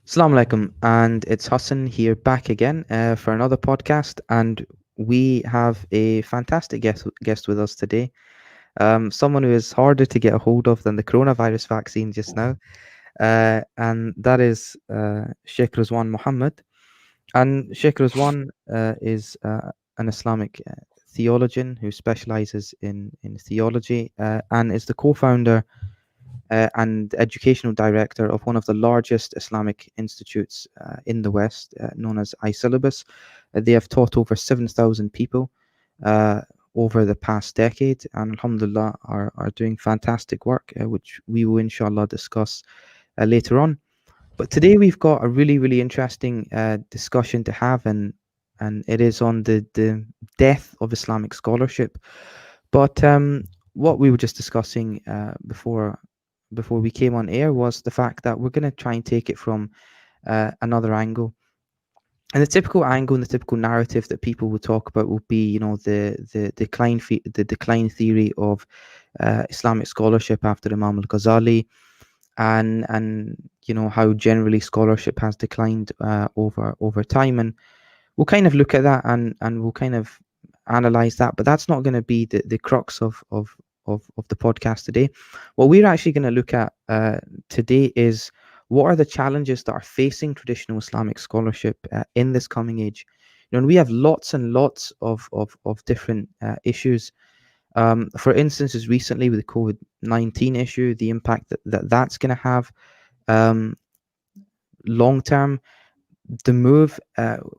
Assalamu alaikum, and it's Hassan here back again for another podcast, and we have a fantastic guest with us today. Someone who is harder to get a hold of than the coronavirus vaccine just now, and that is Shaykh Ruzwan Mohammed. And Shaykh Ruzwan is an Islamic theologian who specializes in theology and is the co-founder and educational director of one of the largest Islamic institutes in the West, known as isyllabus. They have taught over 7,000 people over the past decade, and alhamdulillah are doing fantastic work, which we will inshallah discuss later on. But today we've got a really interesting discussion to have, and it is on the death of Islamic scholarship. But what we were just discussing before we came on air was the fact that we're going to try and take it from another angle. And the typical angle and the typical narrative that people will talk about will be, the decline theory of Islamic scholarship after Imam al-Ghazali, and how generally scholarship has declined over time. And we'll kind of look at that and we'll kind of analyze that, but that's not going to be the crux of the podcast today. What we're actually going to look at today is what are the challenges that are facing traditional Islamic scholarship in this coming age. And we have lots and lots of different issues. For instance, as recently with the COVID-19 issue, the impact that's going to have long term. The move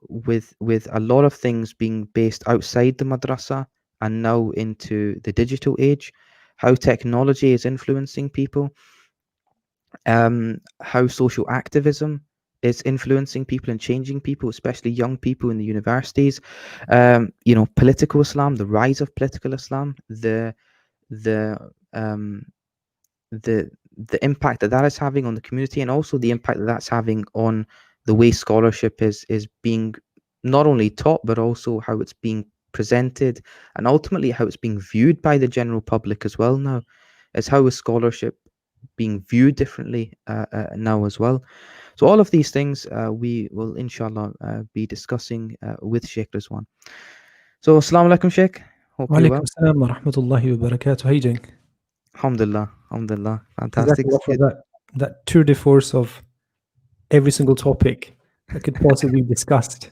with a lot of things being based outside the madrasa and now into the digital age, how technology is influencing people, how social activism is influencing people and changing people, especially young people in the universities, political Islam, the rise of political Islam, the impact that is having on the community, and also the impact that's having on the way scholarship is being not only taught, but also how it's being presented, and ultimately how it's being viewed by the general public as well now. Is how is scholarship being viewed differently now as well. So all of these things we will inshallah be discussing with Shaykh Ruzwan. So assalamu alaikum, Shaykh. Hope you're well. Walaikum salam wa rahmatullahi wa barakatuh. How are you doing? Alhamdulillah, fantastic. Jazakallah for that tour de force of every single topic that could possibly be discussed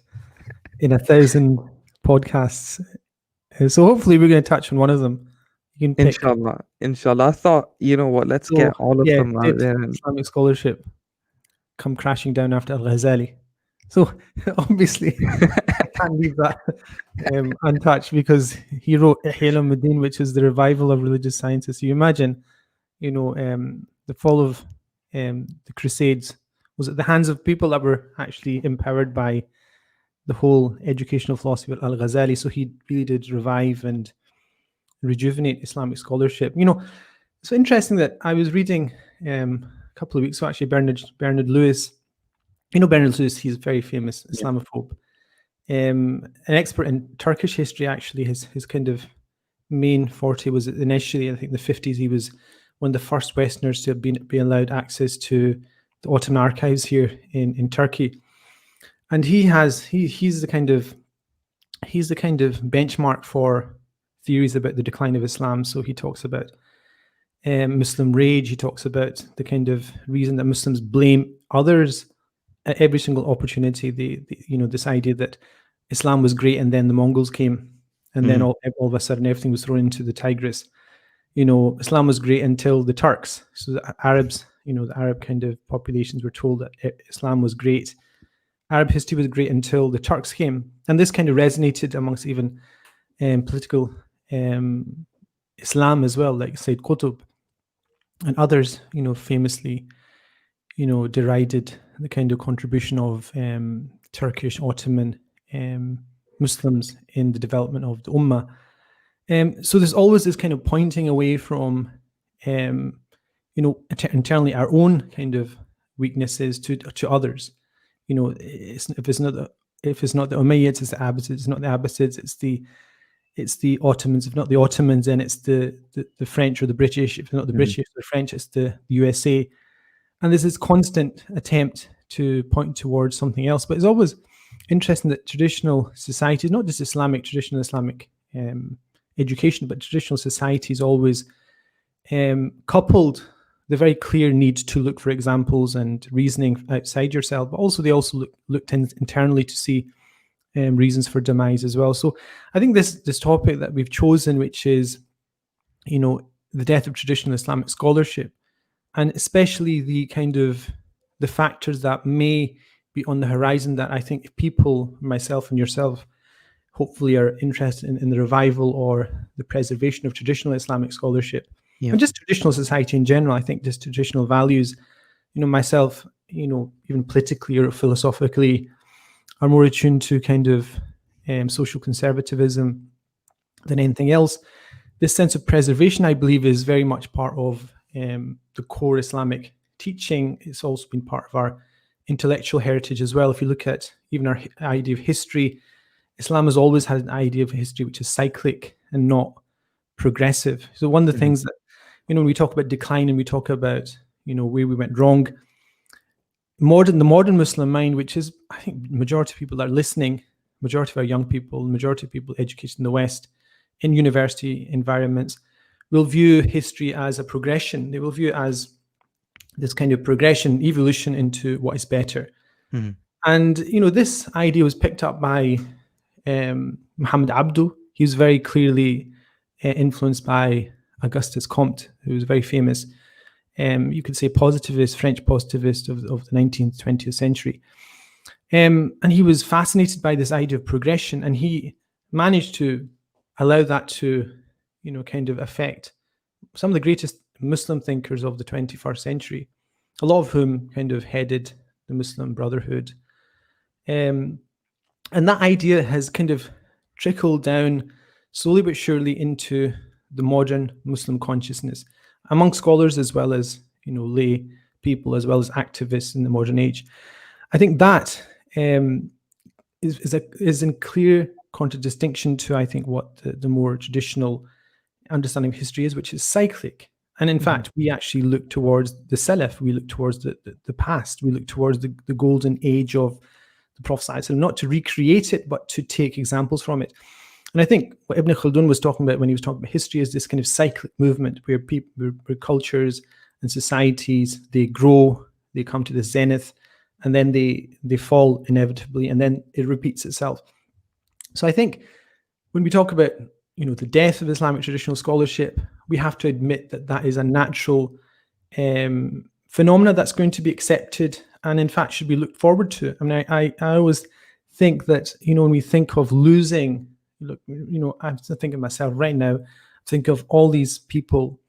in 1,000 podcasts. So hopefully we're going to touch on one of them. You can pick. Inshallah. I thought, you know what, let's get all of them out there. Islamic scholarship come crashing down after Al-Ghazali. So obviously I can't leave that untouched, because he wrote Ihya Ulumuddin, which is the revival of religious sciences. So you imagine, the fall of the Crusades was at the hands of people that were actually empowered by the whole educational philosophy of Al-Ghazali. So he really did revive and rejuvenate Islamic scholarship. It's interesting that I was reading a couple of weeks ago, actually, Bernard Lewis. Bernard Lewis, he's a very famous Islamophobe. An expert in Turkish history, actually. His kind of main forte was initially, I think, in the 50s, he was one of the first Westerners to have been allowed access to the Ottoman archives here in Turkey. And he's the kind of benchmark for theories about the decline of Islam. So he talks about Muslim rage. He talks about the kind of reason that Muslims blame others at every single opportunity. This idea that Islam was great and then the Mongols came, and then all of a sudden everything was thrown into the Tigris. Islam was great until the Turks. So the Arabs, the Arab kind of populations were told that Islam was great. Arab history was great until the Turks came. And this kind of resonated amongst even political Islam as well, like Sayyid Qutb and others, famously, derided the kind of contribution of Turkish Ottoman Muslims in the development of the Ummah. So there's always this kind of pointing away from, internally our own kind of weaknesses to others. If it's not the Umayyads, it's the Abbasids. It's not the Abbasids, it's the Ottomans. If not the Ottomans, then it's the French or the British. If it's not the British or the French, it's the USA. And there's this constant attempt to point towards something else. But it's always interesting that traditional societies, not just traditional Islamic education, but traditional societies always coupled the very clear need to look for examples and reasoning outside yourself, but also they also looked internally to see reasons for demise as well. So I think this topic that we've chosen, which is, the death of traditional Islamic scholarship, and especially the kind of the factors that may be on the horizon, that I think if people, myself and yourself, hopefully are interested in the revival or the preservation of traditional Islamic scholarship, and just traditional society in general. I think just traditional values, myself, even politically or philosophically, are more attuned to kind of social conservatism than anything else. This sense of preservation, I believe, is very much part of the core Islamic teaching. It's also been part of our intellectual heritage as well. If you look at even our idea of history, Islam has always had an idea of history which is cyclic and not progressive. So one of the things that, when we talk about decline and we talk about, where we went wrong, the modern Muslim mind, which is, I think, majority of people that are listening, majority of our young people, majority of people educated in the West, in university environments, will view history as a progression. They will view it as this kind of progression, evolution into what is better. And, this idea was picked up by Muhammad Abdu. He was very clearly influenced by Auguste Comte, who was very famous, you could say French positivist of the 19th, 20th century. And he was fascinated by this idea of progression, and he managed to allow that to, kind of affect some of the greatest Muslim thinkers of the 21st century, a lot of whom kind of headed the Muslim Brotherhood. And that idea has kind of trickled down slowly but surely into the modern Muslim consciousness among scholars as well as, lay people, as well as activists in the modern age. I think that is in clear contradistinction to, I think, what the more traditional understanding of history is, which is cyclic. And in fact, we actually look towards the Salaf, we look towards the past, we look towards the golden age of the Prophet, so not to recreate it, but to take examples from it. And I think what Ibn Khaldun was talking about when he was talking about history is this kind of cyclic movement where where cultures and societies, they grow, they come to the zenith, and then they fall inevitably, and then it repeats itself. So I think when we talk about, the death of Islamic traditional scholarship, we have to admit that that is a natural phenomena that's going to be accepted and in fact should be looked forward to. I mean, I always think that, when we think of losing, I'm thinking of myself right now, think of all these people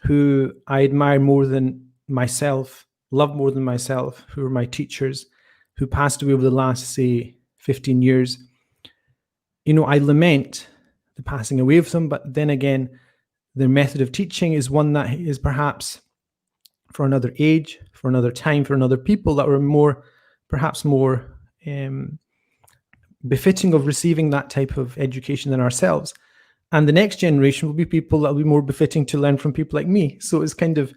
who I admire more than myself, love more than myself, who are my teachers, who passed away over the last, say, 15 years. I lament the passing away of them, but then again, their method of teaching is one that is perhaps for another age, for another time, for another people that were perhaps more befitting of receiving that type of education than ourselves. And the next generation will be people that will be more befitting to learn from people like me. So it's kind of,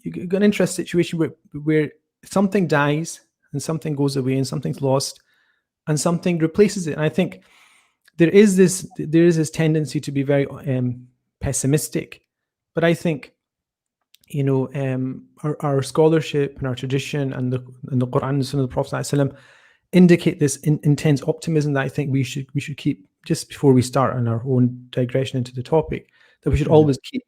you've got an interesting situation where something dies and something goes away and something's lost and something replaces it. And I think there is this tendency to be very pessimistic, but I think our scholarship and our tradition and the Quran and Sunnah of the Prophet ﷺ indicate this intense optimism that I think we should keep just before we start on our own digression into the topic, that we should always keep.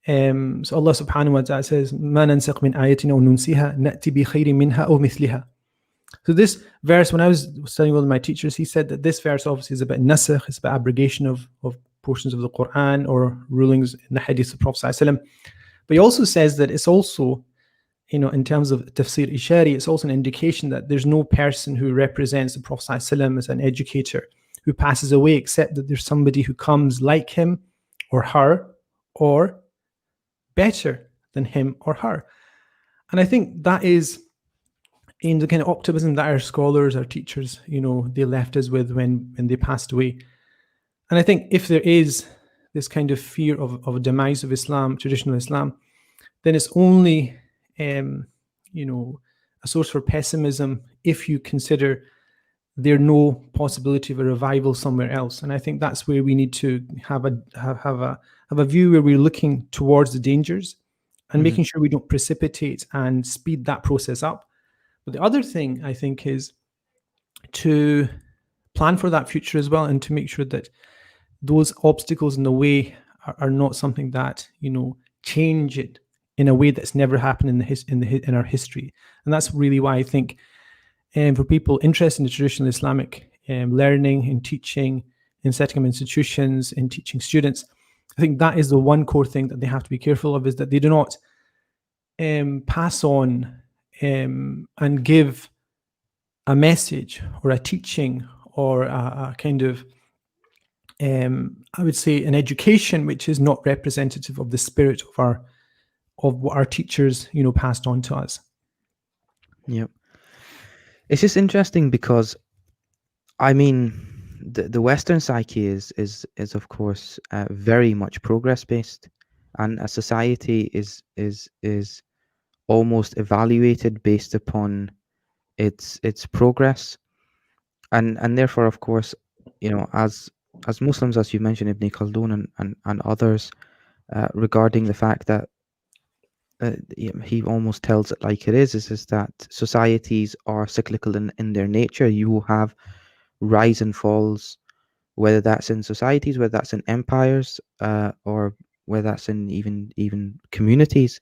So Allah subhanahu wa ta'ala says, "Ma nansakh min ayatin aw nunsiha na'ti bi khayrin minha aw mithliha." So this verse, when I was studying with my teachers, he said that this verse obviously is about nasakh, it's about abrogation of portions of the Quran or rulings in the hadith of the Prophet ﷺ. But he also says that it's also, in terms of tafsir ishari, it's also an indication that there's no person who represents the Prophet ﷺ as an educator who passes away, except that there's somebody who comes like him or her, or better than him or her. And I think that is in the kind of optimism that our scholars, our teachers, they left us with when they passed away. And I think if there is this kind of fear of a demise of Islam, traditional Islam, then it's only, a source for pessimism if you consider there's no possibility of a revival somewhere else. And I think that's where we need to have a view where we're looking towards the dangers and Mhm. making sure we don't precipitate and speed that process up. But the other thing I think is to plan for that future as well, and to make sure that those obstacles in the way are not something that change it in a way that's never happened in our history. And that's really why I think, for people interested in the traditional Islamic learning and teaching, in setting up institutions, in teaching students, I think that is the one core thing that they have to be careful of, is that they do not pass on and give a message or a teaching or a kind of, I would say, an education which is not representative of the spirit of what our teachers, passed on to us. Yep. It's just interesting because, I mean, the Western psyche is of course very much progress based, and a society is almost evaluated based upon its progress, and therefore, of course, as Muslims, as you mentioned, Ibn Khaldun and others, regarding the fact that he almost tells it like it is that societies are cyclical in their nature. You will have rise and falls, whether that's in societies, whether that's in empires, or whether that's in even communities.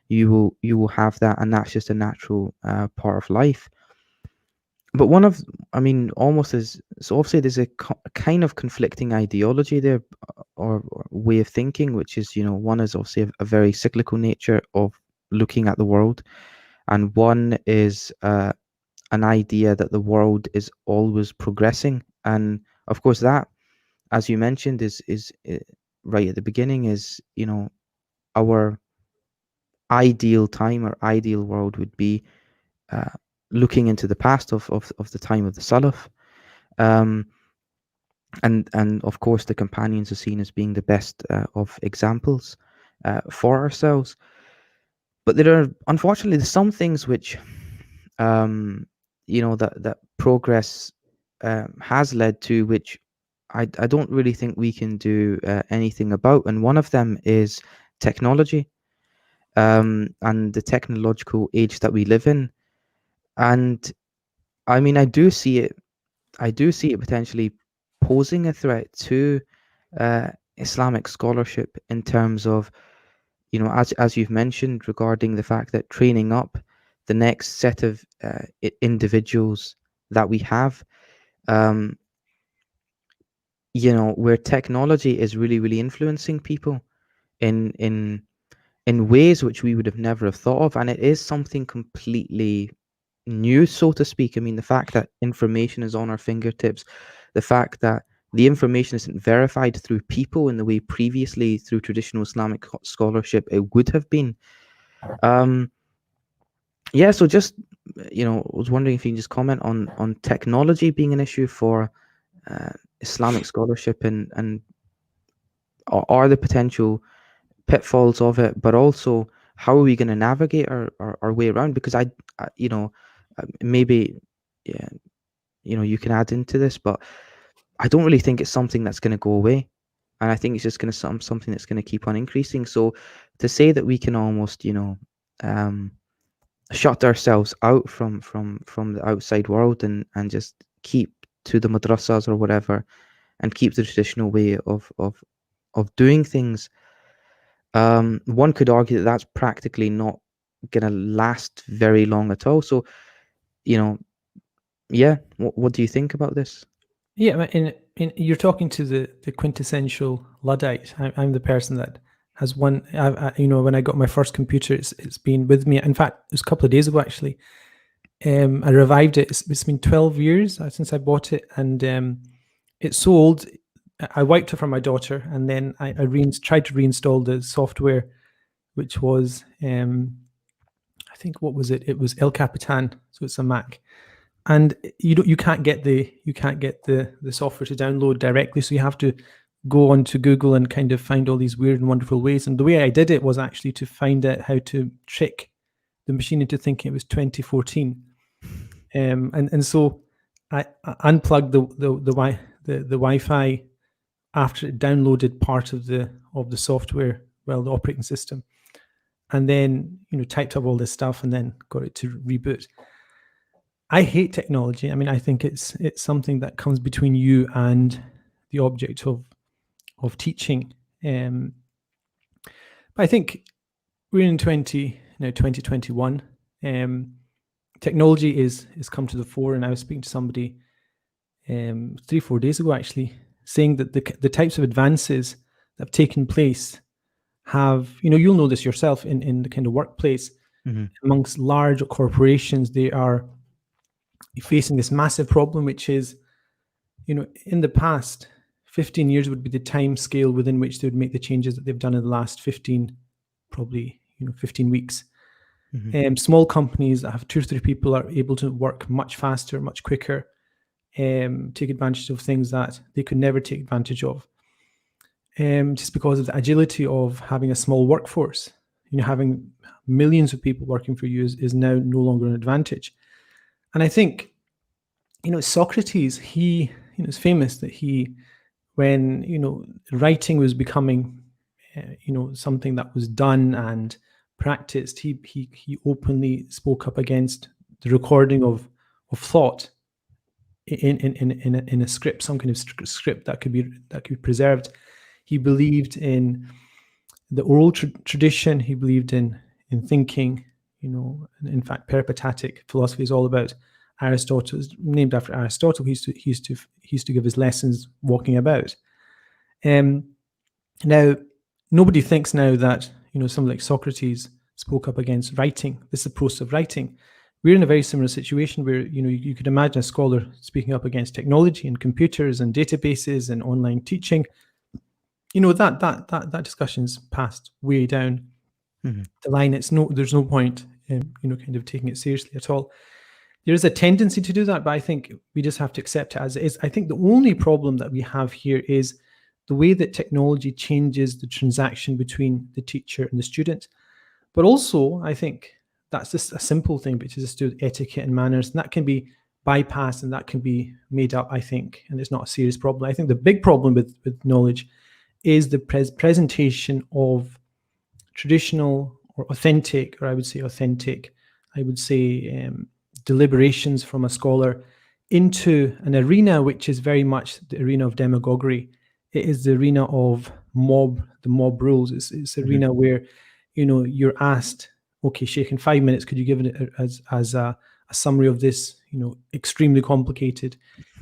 You will have that, and that's just a natural part of life. But I mean, almost as so obviously there's a kind of conflicting ideology there, or way of thinking, which is, one is obviously a very cyclical nature of looking at the world, and one is an idea that the world is always progressing. And of course, that, as you mentioned, is right at the beginning, is, our ideal time or ideal world would be uh, looking into the past of the time of the Salaf. Um, and of course, the companions are seen as being the best of examples for ourselves. But there are, unfortunately, there's some things which, that progress has led to, which I don't really think we can do anything about. And one of them is technology, and the technological age that we live in. And I mean, I do see it potentially posing a threat to Islamic scholarship, in terms of, as you've mentioned, regarding the fact that training up the next set of individuals that we have, um, where technology is really, really influencing people in in in ways which we would have never have thought of, and it is something completely new, so to speak. I mean, the fact that information is on our fingertips, the fact that the information isn't verified through people in the way previously through traditional Islamic scholarship it would have been. Um, yeah, so just, I was wondering if you can just comment on technology being an issue for Islamic scholarship, and are the potential pitfalls of it, but also how are we going to navigate our way around? Because maybe, yeah, you can add into this, but I don't really think it's something that's going to go away, and I think it's just going to something that's going to keep on increasing. So to say that we can almost, um, shut ourselves out from the outside world, and just keep to the madrasas or whatever, and keep the traditional way of doing things, one could argue that that's practically not going to last very long at all. So, you know, yeah, what do you think about this? Yeah, you're talking to the quintessential Luddite. I'm the person that has one. When I got my first computer, it's been with me. In fact, it was a couple of days ago actually. I revived it. It's been 12 years since I bought it, and it's so old. I wiped it for my daughter, and then I tried to reinstall the software, which was, I think, what was it? It was El Capitan, so it's a Mac, and you can't get the software to download directly, so you have to go onto Google and kind of find all these weird and wonderful ways. And the way I did it was actually to find out how to trick the machine into thinking it was 2014. And so I unplugged the Wi-Fi after it downloaded part of the software, well, the operating system, and then typed up all this stuff and then got it to reboot. I hate technology. I mean, I think it's something that comes between you and the object of teaching. But I think we're in 2021. Technology is come to the fore, and I was speaking to somebody 3-4 days ago actually, saying that the types of advances that have taken place have, you'll know this yourself in the kind of workplace, amongst large corporations. They are facing this massive problem, which is, in the past, 15 years would be the time scale within which they would make the changes that they've done in the last 15 weeks. Small companies that have 2 or 3 people are able to work much faster, much quicker, take advantage of things that they could never take advantage of, just because of the agility of having a small workforce. Having millions of people working for you is now no longer an advantage. And I think, Socrates, he, it's famous that he, when, writing was becoming, something that was done and practiced, he openly spoke up against the recording of thought in a script, some kind of script that could be preserved. He believed in the oral tradition. He believed in thinking. In fact, peripatetic philosophy is all about Aristotle. It's named after Aristotle. He used to give his lessons walking about. Now, nobody thinks now that someone like Socrates spoke up against writing. This is the process of writing. We're in a very similar situation where you could imagine a scholar speaking up against technology and computers and databases and online teaching. That discussion's passed way down the line. There's no point kind of taking it seriously at all. There is a tendency to do that, but I think we just have to accept it as it is. I think the only problem that we have here is the way that technology changes the transaction between the teacher and the student. But also, I think that's just a simple thing, which is just do etiquette and manners, and that can be bypassed and that can be made up, I think, and it's not a serious problem. I think the big problem with knowledge is the presentation of traditional or authentic, or I would say deliberations from a scholar into an arena which is very much the arena of demagoguery. It is the arena of the mob rules. It's the arena where, you're asked, okay, Sheikh, in 5 minutes, could you give it as a summary of this, extremely complicated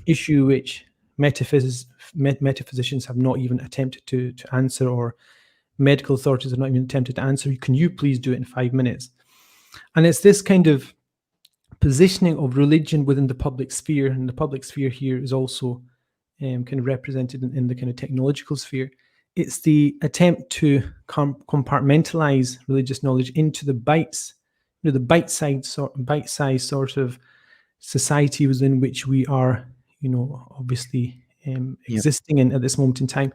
issue, which metaphysicians have not even attempted to answer, or medical authorities have not even attempted to answer. Can you please do it in 5 minutes? And it's this kind of positioning of religion within the public sphere, and the public sphere here is also kind of represented in the kind of technological sphere. It's the attempt to compartmentalize religious knowledge into the bites, the bite-sized sort of society within which we are, obviously existing in at this moment in time.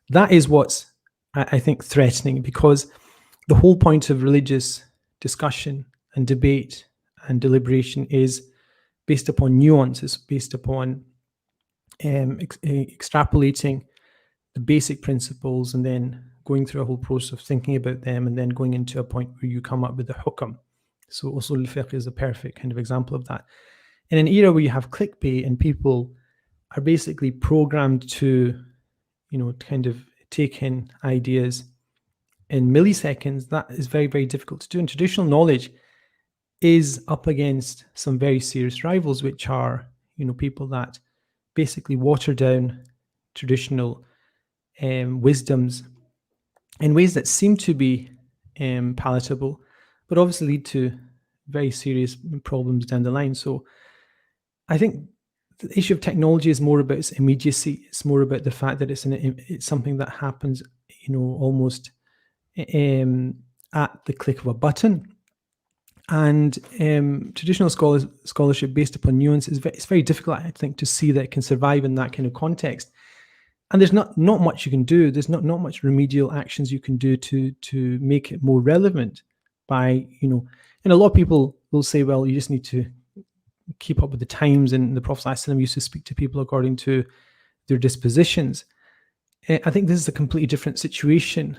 That is what's, I think, threatening, because the whole point of religious discussion and debate and deliberation is based upon nuances, based upon extrapolating the basic principles and then going through a whole process of thinking about them and then going into a point where you come up with the hukam. So usul al-fiqh is a perfect kind of example of that. In an era where you have clickbait and people are basically programmed to, kind of take in ideas in milliseconds, that is very, very difficult to do. And traditional knowledge is up against some very serious rivals, which are, people that basically water down traditional wisdoms in ways that seem to be palatable, but obviously lead to very serious problems down the line. So I think the issue of technology is more about its immediacy. It's more about the fact that it's something that happens, almost at the click of a button. And traditional scholarship based upon nuance it's very difficult, I think, to see that it can survive in that kind of context. And there's not much you can do. There's not much remedial actions you can do to make it more relevant by, And a lot of people will say, well, you just need to keep up with the times, and the Prophet ﷺ used to speak to people according to their dispositions. I think this is a completely different situation,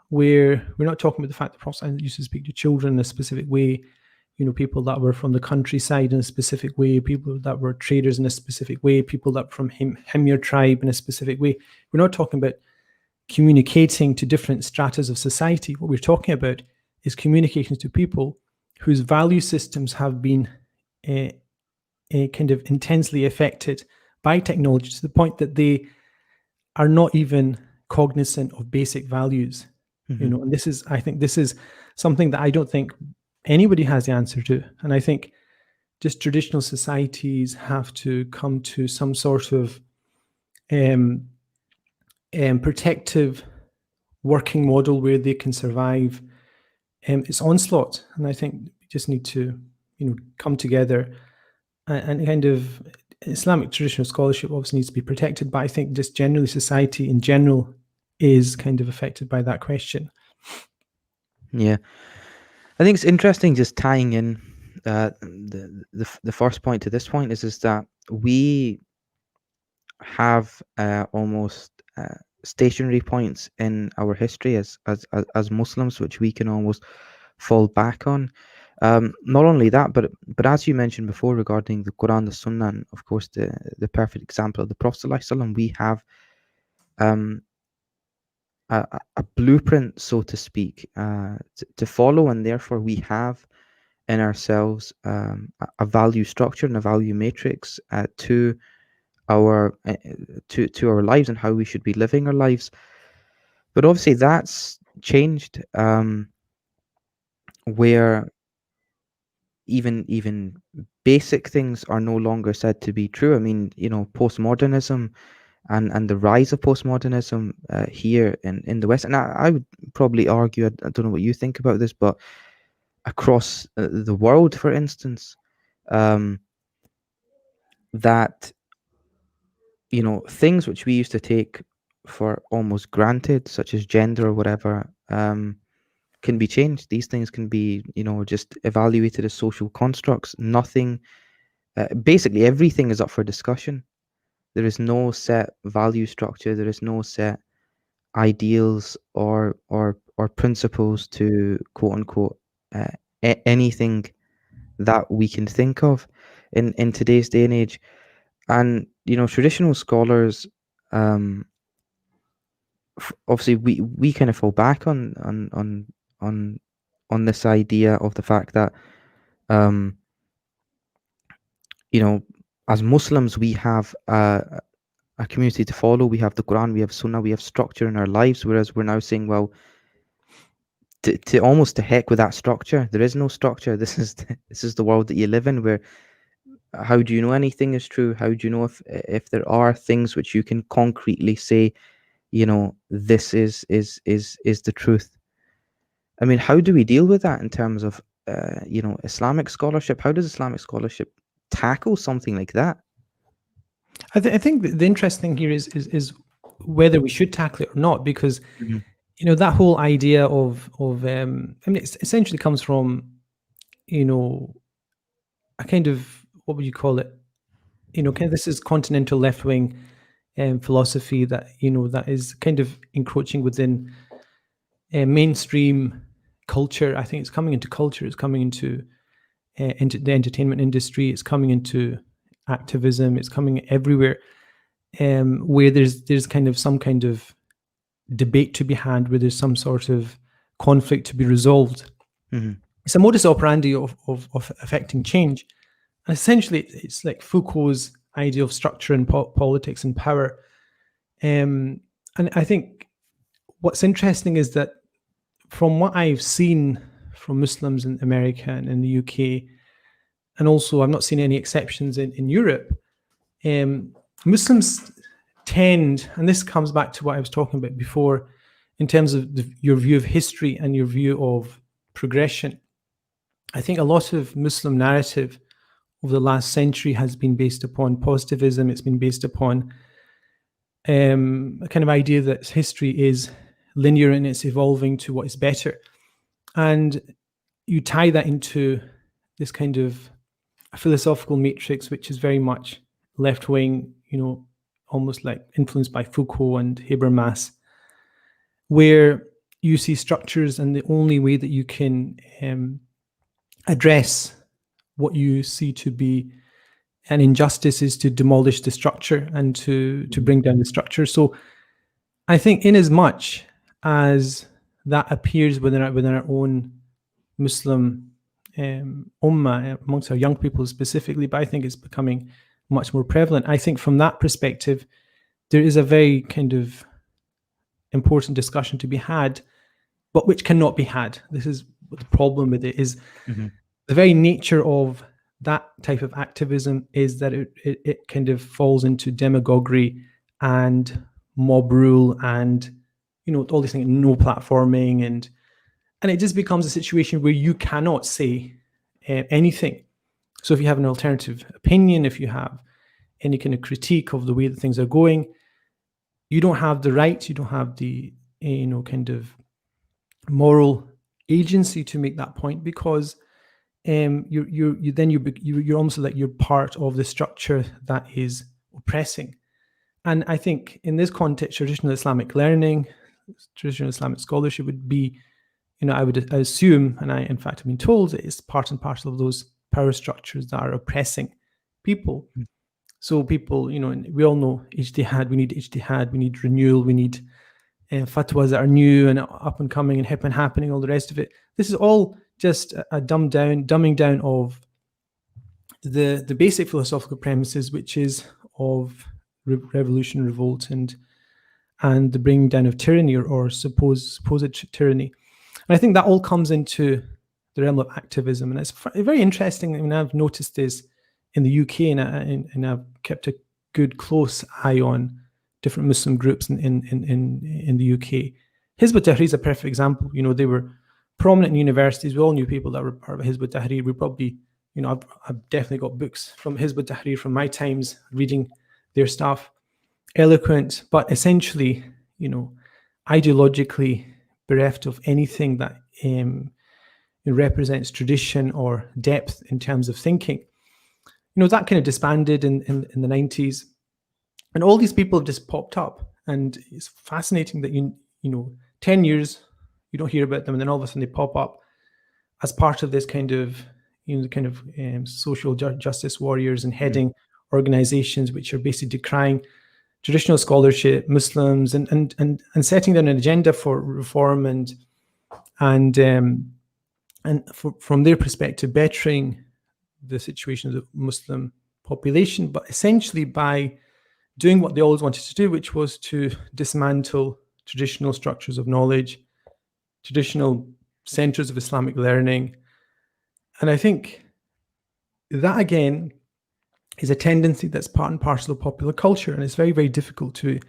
where we're not talking about the fact that the Prophet ﷺ used to speak to children in a specific way, people that were from the countryside in a specific way, people that were traders in a specific way, people that were from Himyar tribe in a specific way. We're not talking about communicating to different stratas of society. What we're talking about is communicating to people whose value systems have been kind of intensely affected by technology, to the point that they are not even cognizant of basic values. And I think this is something that I don't think anybody has the answer to. And I think just traditional societies have to come to some sort of protective working model where they can survive its onslaught. And I think we just need to, come together, and kind of Islamic traditional scholarship obviously needs to be protected, but I think just generally society in general is kind of affected by that question. Yeah, I think it's interesting just tying in the first point to this point is that we have almost stationary points in our history as Muslims, which we can almost fall back on. Not only that, but as you mentioned before regarding the Quran, the Sunnah, and of course the perfect example of the Prophet ﷺ, we have a blueprint, so to speak, to follow, and therefore we have in ourselves a value structure and a value matrix to our to our lives and how we should be living our lives. But obviously that's changed, where even basic things are no longer said to be true. I mean, postmodernism and the rise of postmodernism here in the West, and I would probably argue, I don't know what you think about this, but across the world, for instance, that things which we used to take for almost granted, such as gender or whatever, can be changed. These things can be, just evaluated as social constructs. Nothing, basically everything is up for discussion. There is no set value structure. There is no set ideals or principles to quote unquote anything that we can think of in today's day and age. And traditional scholars, obviously we kind of fall back on this idea of the fact that as Muslims we have a community to follow. We have the Quran, we have Sunnah, we have structure in our lives, whereas we're now saying, well, to almost to heck with that structure. There is no structure. This is the world that you live in, where how do you know anything is true? How do you know if there are things which you can concretely say, this is the truth? I mean, how do we deal with that in terms of Islamic scholarship? How does Islamic scholarship tackle something like that? I think the interesting thing here is whether we should tackle it or not, because that whole idea of I mean, it essentially comes from a kind of, what would you call it? Kind of, this is continental left wing philosophy that that is kind of encroaching within mainstream culture. I think it's coming into culture. It's coming into the entertainment industry. It's coming into activism. It's coming everywhere, where there's kind of some kind of debate to be had, where there's some sort of conflict to be resolved. It's a modus operandi of affecting change. And essentially, it's like Foucault's idea of structure and politics and power. And I think what's interesting is that from what I've seen from Muslims in America and in the UK, and also I've not seen any exceptions in Europe, Muslims tend, and this comes back to what I was talking about before, in terms of your view of history and your view of progression. I think a lot of Muslim narrative over the last century has been based upon positivism. It's been based upon a kind of idea that history is linear and it's evolving to what is better. And you tie that into this kind of a philosophical matrix, which is very much left wing, almost like influenced by Foucault and Habermas, where you see structures, and the only way that you can address what you see to be an injustice is to demolish the structure and to bring down the structure. So I think, in as much as that appears within our own Muslim ummah, amongst our young people specifically, but I think it's becoming much more prevalent. I think from that perspective, there is a very kind of important discussion to be had, but which cannot be had. This is what the problem with it is. The very nature of that type of activism is that it kind of falls into demagoguery and mob rule and all these things, no platforming, and it just becomes a situation where you cannot say anything. So if you have an alternative opinion, if you have any kind of critique of the way that things are going, you don't have the right, you don't have the kind of moral agency to make that point, because you're almost like you're part of the structure that is oppressing. And I think in this context, traditional Islamic learning, traditional Islamic scholarship would be, I would assume, and I in fact have been told, it's part and parcel of those power structures that are oppressing people. So people, we all know ijtihad, we need ijtihad, we need renewal, we need fatwas that are new and up and coming and hip and happening, all the rest of it. This is all just a dumbing down of the basic philosophical premises, which is of revolution, revolt, and the bringing down of tyranny or supposed tyranny. And I think that all comes into the realm of activism, and it's very interesting. I mean, I've noticed this in the UK, and I've kept a good close eye on different Muslim groups in the UK. Hizb ut-Tahrir is a perfect example. They were prominent in universities. We all knew people that were part of Hizb ut-Tahrir. We probably, I've definitely got books from Hizb ut-Tahrir from my times reading their stuff. Eloquent, but essentially, ideologically bereft of anything that represents tradition or depth in terms of thinking. That kind of disbanded in the 90s. And all these people have just popped up. And it's fascinating that, 10 years, you don't hear about them, and then all of a sudden they pop up as part of this kind of, social justice warriors and heading organizations which are basically decrying traditional scholarship, Muslims, and setting down an agenda for reform and from their perspective, bettering the situation of the Muslim population, but essentially by doing what they always wanted to do, which was to dismantle traditional structures of knowledge, traditional centers of Islamic learning. And I think that, again, is a tendency that's part and parcel of popular culture, and it's very, very difficult to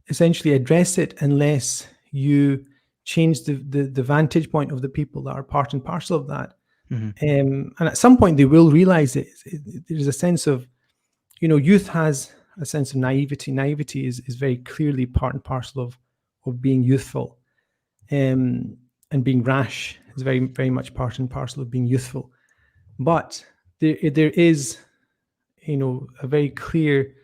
essentially address it unless you change the vantage point of the people that are part and parcel of that. And at some point they will realize it. There's a sense of, youth has a sense of naivety. Naivety is very clearly part and parcel of being youthful, and being rash is very, very much part and parcel of being youthful. But there is, a very clear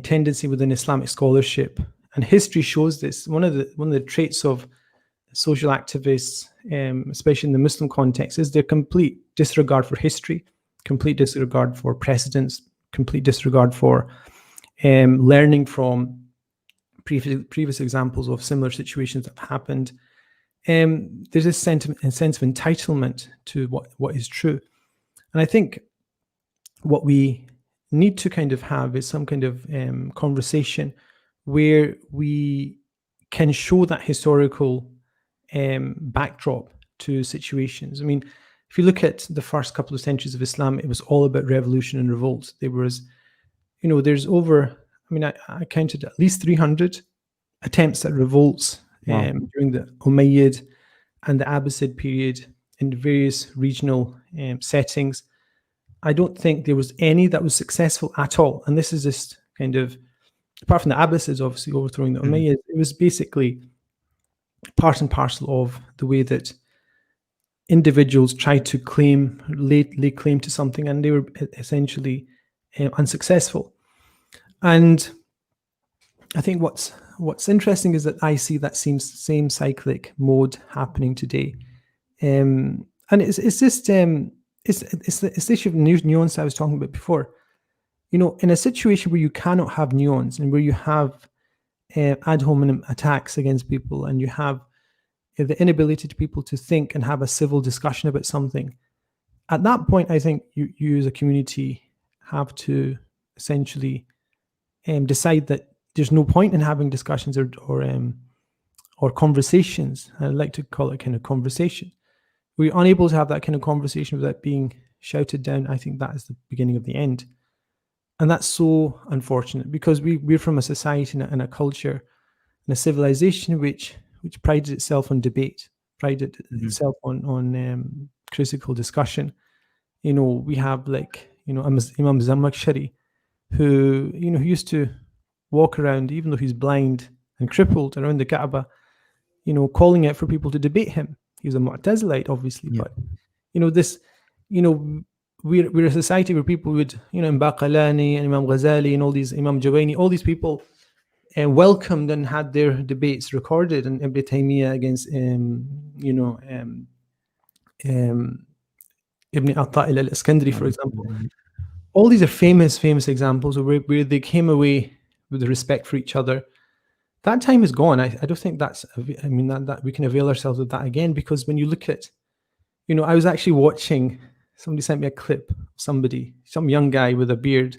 tendency within Islamic scholarship, and history shows this. One of the traits of social activists, especially in the Muslim context, is their complete disregard for history, complete disregard for precedents, complete disregard for learning from previous examples of similar situations that have happened. There's this sense of entitlement to what is true. And I think what we need to kind of have is some kind of conversation where we can show that historical backdrop to situations. I mean, if you look at the first couple of centuries of Islam, it was all about revolution and revolt. There was, there's over, I counted at least 300 attempts at revolts during the Umayyad and the Abbasid period in various regional settings. I don't think there was any that was successful at all. And this is just kind of, apart from the Abbasids obviously overthrowing the Umayyads, it was basically part and parcel of the way that individuals tried to lay claim to something, and they were essentially unsuccessful. And I think what's interesting is that I see that same cyclic mode happening today, and it's just it's the issue of nuance I was talking about before. In a situation where you cannot have nuance and where you have ad hominem attacks against people, and you have the inability to people to think and have a civil discussion about something, at that point, I think you as a community have to essentially decide that there's no point in having discussions or conversations. I like to call it kind of conversation. We're unable to have that kind of conversation without being shouted down. I think that is the beginning of the end. And that's so unfortunate, because we're from a society and a culture and a civilization which prided itself on debate, prided itself on critical discussion. We have Imam Zamakshari, who who used to walk around, even though he's blind and crippled, around the Kaaba, calling out for people to debate him. He was a Mu'tazilite, obviously, but this, we're a society where people would, Baqalani and Imam Ghazali and all these, Imam Jawaini, all these people welcomed and had their debates recorded, and Ibn Taymiyyah against, Ibn Atta'il al-Iskandari, for example. All these are famous examples where they came away with the respect for each other. That time is gone. I don't think that we can avail ourselves of that again, because when you look at, I was actually watching, somebody sent me a clip of some young guy with a beard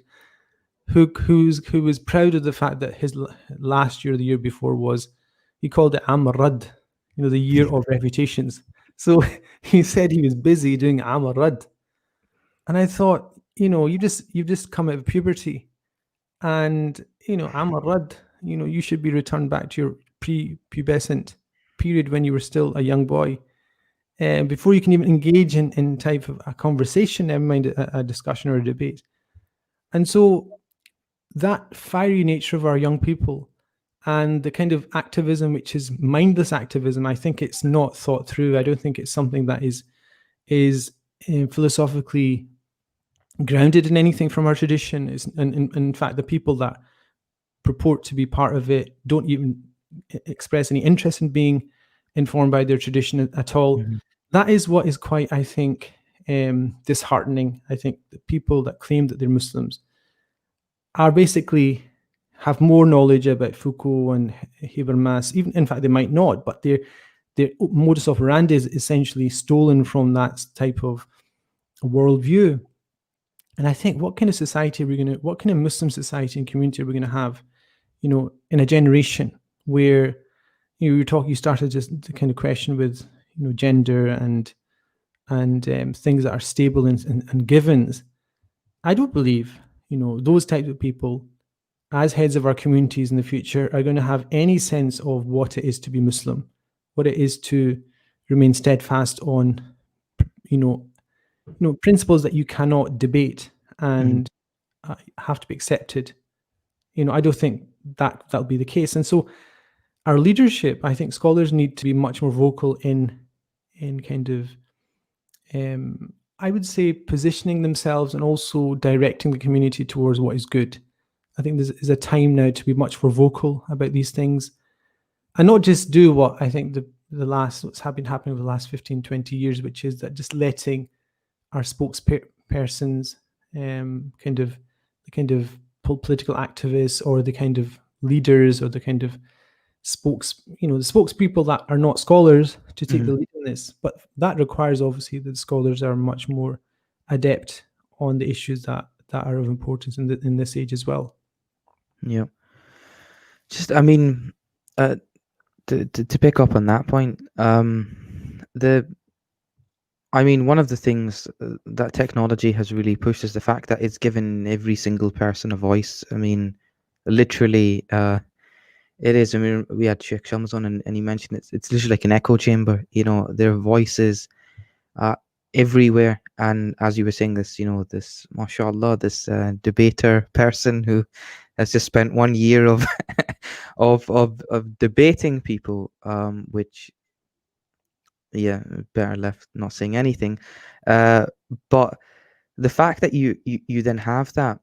who was proud of the fact that his last year or the year before he called it Am Rad, the year of refutations. So he said he was busy doing Am Rad. And I thought, you've just come out of puberty, and Am Rad, you should be returned back to your pre-pubescent period when you were still a young boy, before you can even engage in type of a conversation, never mind a discussion or a debate. And so that fiery nature of our young people and the kind of activism, which is mindless activism, I think it's not thought through. I don't think it's something that is philosophically grounded in anything from our tradition. And in fact, the people that purport to be part of it don't even express any interest in being informed by their tradition at all. That is what is quite, I think, disheartening. I think the people that claim that they're Muslims are basically have more knowledge about Foucault and Habermas. Even, in fact, they might not, but their modus operandi is essentially stolen from that type of worldview. And I think, what kind of society what kind of Muslim society and community are we going to have, in a generation where, you started just the kind of question with, gender and things that are stable and givens. I don't believe, those types of people, as heads of our communities in the future, are going to have any sense of what it is to be Muslim, what it is to remain steadfast on, principles that you cannot debate and have to be accepted. I don't think that'll be the case. And so our leadership, I think scholars need to be much more vocal in kind of, I would say, positioning themselves and also directing the community towards what is good. I think there's a time now to be much more vocal about these things, and not just do what I think what's been happening over the last 15, 20 years, which is that just letting our spokespersons, kind of political activists, or the kind of leaders, or the kind of the spokespeople that are not scholars, to take the lead in this. But that requires, obviously, that scholars are much more adept on the issues that are of importance in this age as well. Yeah. Just, to pick up on that point, one of the things that technology has really pushed is the fact that it's given every single person a voice. Literally, it is. We had Sheikh Shams on, and he mentioned it's literally like an echo chamber. Their voices everywhere. And as you were saying, this, this, mashallah, this debater person who has just spent 1 year of of debating people, which yeah, better left not saying anything. But the fact that you then have that,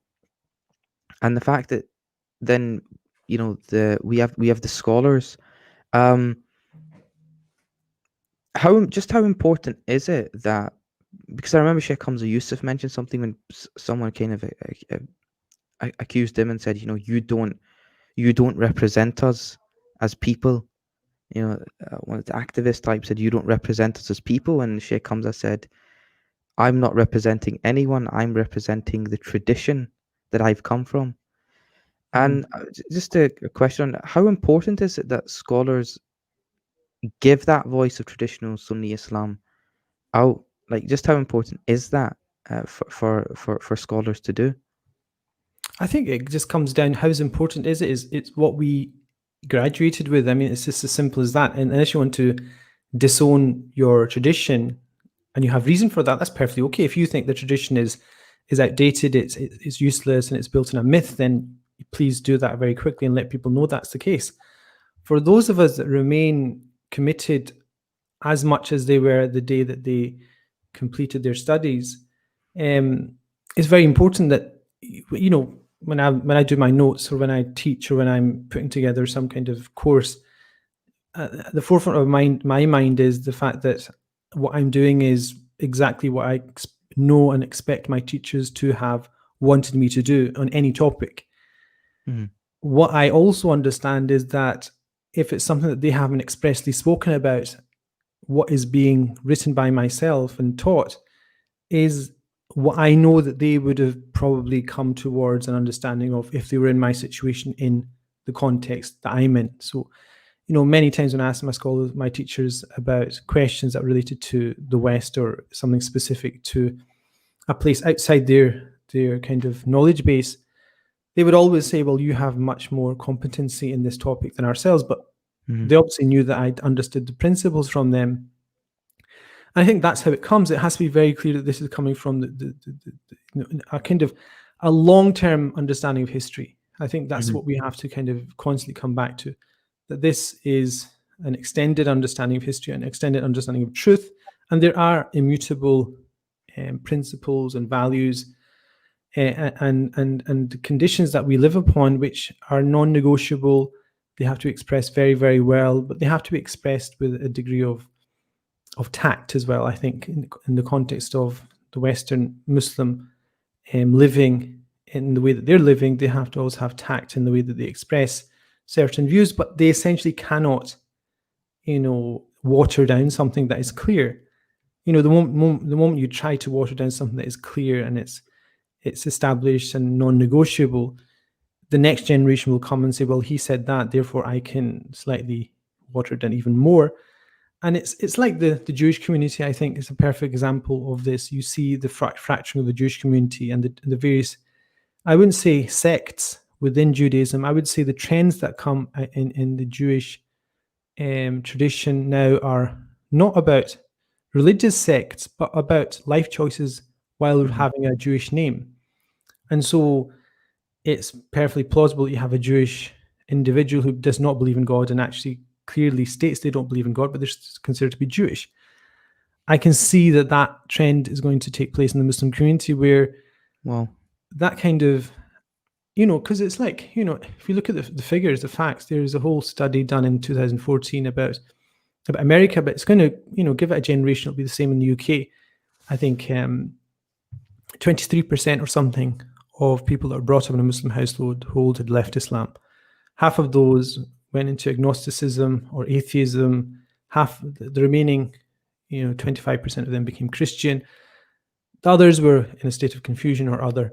and the fact that then we have the scholars. Um, how important is it that, because I remember Sheikh Hamza Yusuf mentioned something when someone kind of accused him and said, you don't represent us as people. One of the activist types said, you don't represent us as people, and Sheikh Hamza said, I'm not representing anyone. I'm representing the tradition that I've come from. And just a question: how important is it that scholars give that voice of traditional Sunni Islam out? Like, just how important is that for scholars to do? I think it just comes down how important is it? Is it's what we graduated with. I mean, it's just as simple as that. And unless you want to disown your tradition and you have reason for that, that's perfectly okay. If you think the tradition is outdated, it's useless, and it's built on a myth, then please do that very quickly and let people know that's the case. For those of us that remain committed as much as they were the day that they completed their studies, it's very important that, when I do my notes, or when I teach, or when I'm putting together some kind of course, at the forefront of my mind is the fact that what I'm doing is exactly what I know and expect my teachers to have wanted me to do on any topic. Mhm. What I also understand is that if it's something that they haven't expressly spoken about, what is being written by myself and taught is what I know that they would have probably come towards an understanding of if they were in my situation in the context that I'm in. So, many times when I ask my scholars, my teachers, about questions that related to the West or something specific to a place outside their kind of knowledge base, they would always say, well, you have much more competency in this topic than ourselves. But Mhm. they obviously knew that I'd understood the principles from them. I think that's how it comes. It has to be very clear that this is coming from a kind of a long-term understanding of history. I think that's Mhm. what we have to kind of constantly come back to, that this is an extended understanding of history, an extended understanding of truth, and there are immutable principles and values and conditions that we live upon which are non-negotiable. They have to be expressed very, very well, but they have to be expressed with a degree of tact as well. I think in the context of the Western Muslim living in the way that they're living, they have to always have tact in the way that they express certain views, but they essentially cannot, water down something that is clear. The moment you try to water down something that is clear and it's established and non-negotiable, the next generation will come and say, well, he said that, therefore I can slightly water it down even more. And it's like the Jewish community, I think, is a perfect example of this. You see the fracturing of the Jewish community and the various, I wouldn't say sects within Judaism, I would say the trends that come in the Jewish tradition now are not about religious sects, but about life choices while Mhm. having a Jewish name. And so it's perfectly plausible that you have a Jewish individual who does not believe in God and actually clearly states they don't believe in God, but they're considered to be Jewish. I can see that trend is going to take place in the Muslim community, where Well, that kind of, because it's like, if you look at the figures, the facts, there's a whole study done in 2014 about America, but it's going to, give it a generation, it'll be the same in the UK. I think 23% or something of people that are brought up in a Muslim household had left Islam. Half of those went into agnosticism or atheism. Half, the remaining, 25% of them became Christian. The others were in a state of confusion or other.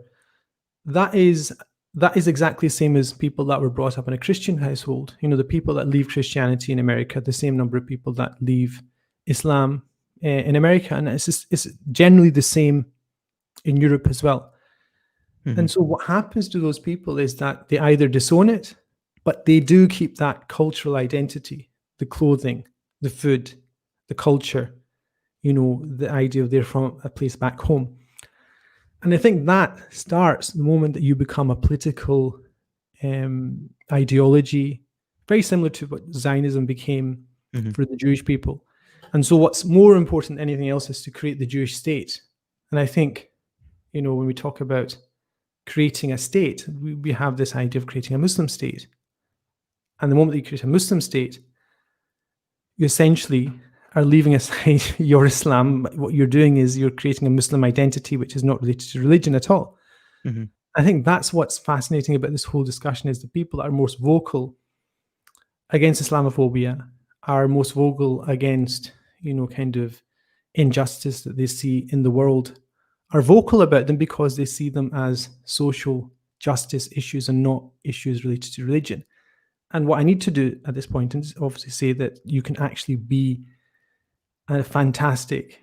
That is exactly the same as people that were brought up in a Christian household. The people that leave Christianity in America, the same number of people that leave Islam in America, and it's generally the same in Europe as well. mhm. And so what happens to those people is that they either disown it, but they do keep that cultural identity, the clothing, the food, the culture, the idea of they're from a place back home. And I think that starts the moment that you become a political ideology, very similar to what Zionism became Mhm. for the Jewish people. And so what's more important than anything else is to create the Jewish state. And I think, when we talk about creating a state, we have this idea of creating a Muslim state. And the moment that you create a Muslim state, you essentially are leaving aside your Islam. What you're doing is you're creating a Muslim identity, which is not related to religion at all. Mm-hmm. I think that's what's fascinating about this whole discussion, is the people that are most vocal against Islamophobia are most vocal against, kind of injustice that they see in the world, are vocal about them because they see them as social justice issues and not issues related to religion. And what I need to do at this point is obviously say that you can actually be a fantastic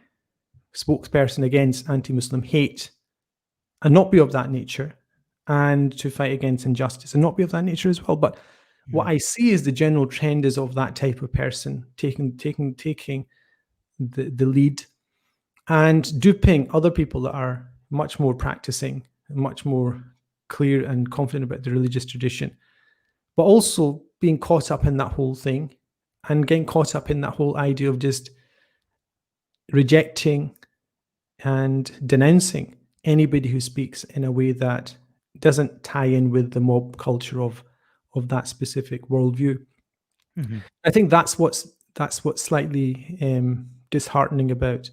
spokesperson against anti-Muslim hate and not be of that nature, and to fight against injustice and not be of that nature as well. But what I see is the general trend is of that type of person taking the lead and duping other people that are much more practicing, much more clear and confident about the religious tradition, but also being caught up in that whole thing and getting caught up in that whole idea of just rejecting and denouncing anybody who speaks in a way that doesn't tie in with the mob culture of that specific worldview. Mm-hmm. I think that's what's slightly disheartening about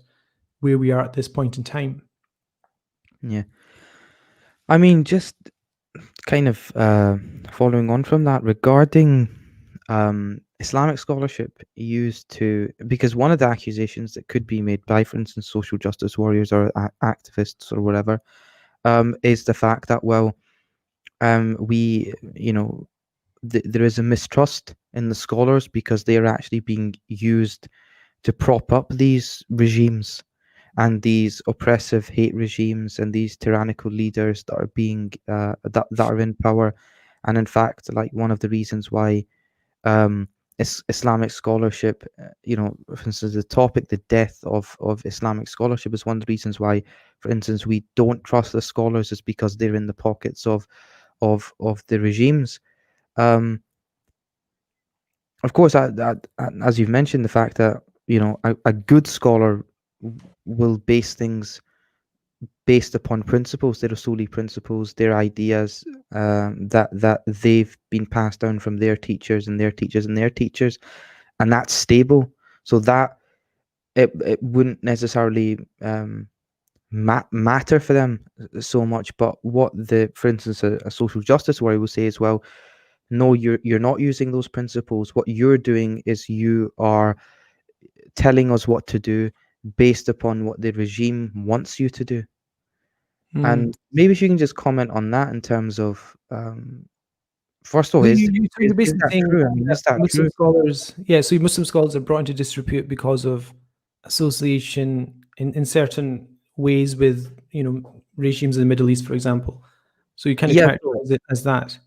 where we are at this point in time. Yeah. I mean, just kind of following on from that, regarding Islamic scholarship used to, because one of the accusations that could be made by, for instance, social justice warriors or activists or whatever, is the fact that, well, we, there is a mistrust in the scholars because they are actually being used to prop up these regimes and these oppressive hate regimes and these tyrannical leaders that are being that are in power. And in fact, like, one of the reasons why Islamic scholarship, for instance, the topic, the death of Islamic scholarship, is one of the reasons why, for instance, we don't trust the scholars, is because they're in the pockets of the regimes. Of course, as you've mentioned, the fact that a good scholar will base things based upon principles. There are solely principles. Their ideas that they've been passed down from their teachers and their teachers and their teachers, and that's stable. So that it wouldn't necessarily matter for them so much. But what for instance, a social justice warrior will say is, well, no, you're not using those principles. What you're doing is you are telling us what to do based upon what the regime wants you to do. And maybe if you can just comment on that in terms of, first of all, So is you're is basically that saying true? I mean, that is that Muslim true? scholars, so Muslim scholars are brought into disrepute because of association in certain ways with regimes in the Middle East, for example. So you kind of Yeah. characterize it as that.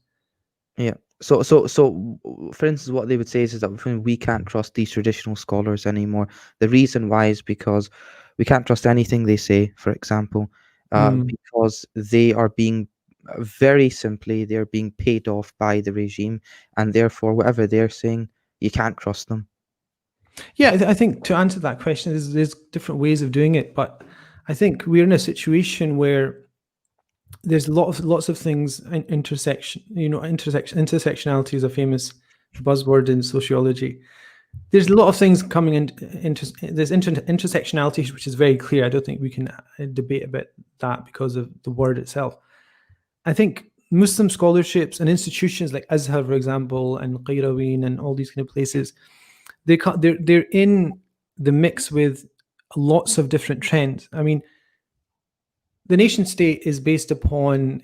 Yeah. So, for instance, what they would say is that we can't trust these traditional scholars anymore. The reason why is because we can't trust anything they say, for example, because they are being, very simply, they're being paid off by the regime, and therefore, whatever they're saying, you can't trust them. Yeah, I think to answer that question, there's different ways of doing it, but I think we're in a situation where there's lots of things intersectionality is a famous buzzword in sociology. There's a lot of things coming into there's intersectionality, which is very clear. I don't think we can debate about that because of the word itself. I think Muslim scholarships and institutions like Azhar, for example, and Qayraween and all these kind of places, they're in the mix with lots of different trends. I mean, the nation state is based upon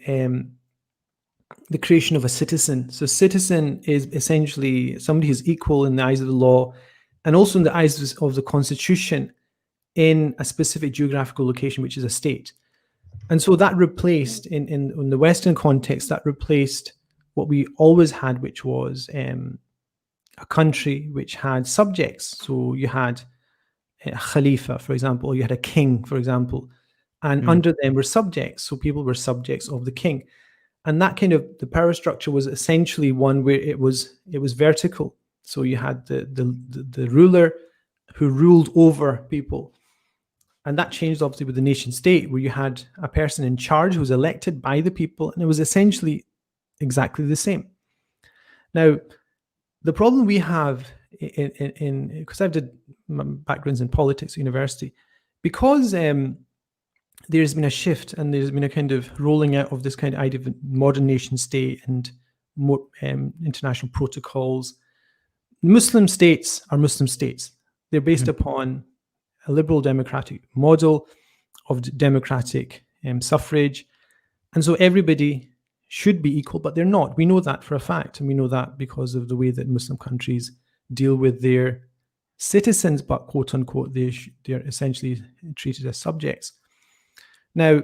the creation of a citizen. So citizen is essentially somebody who's equal in the eyes of the law and also in the eyes of the constitution in a specific geographical location, which is a state. And so that replaced, in the Western context, that replaced what we always had, which was a country which had subjects. So you had a Khalifa, for example, or you had a king, for example, and under them were subjects. So people were subjects of the king. And that kind of, the power structure was essentially one where it was vertical. So you had the ruler who ruled over people. And that changed obviously with the nation state, where you had a person in charge who was elected by the people, and it was essentially exactly the same. Now, the problem we have in because I've did my backgrounds in politics at university, because there's been a shift and there's been a kind of rolling out of this kind of idea of modern nation state and more international protocols. Muslim states are Muslim states. They're based upon a liberal democratic model of democratic suffrage. And so everybody should be equal, but they're not. We know that for a fact. And we know that because of the way that Muslim countries deal with their citizens, but quote unquote, they're essentially treated as subjects. Now,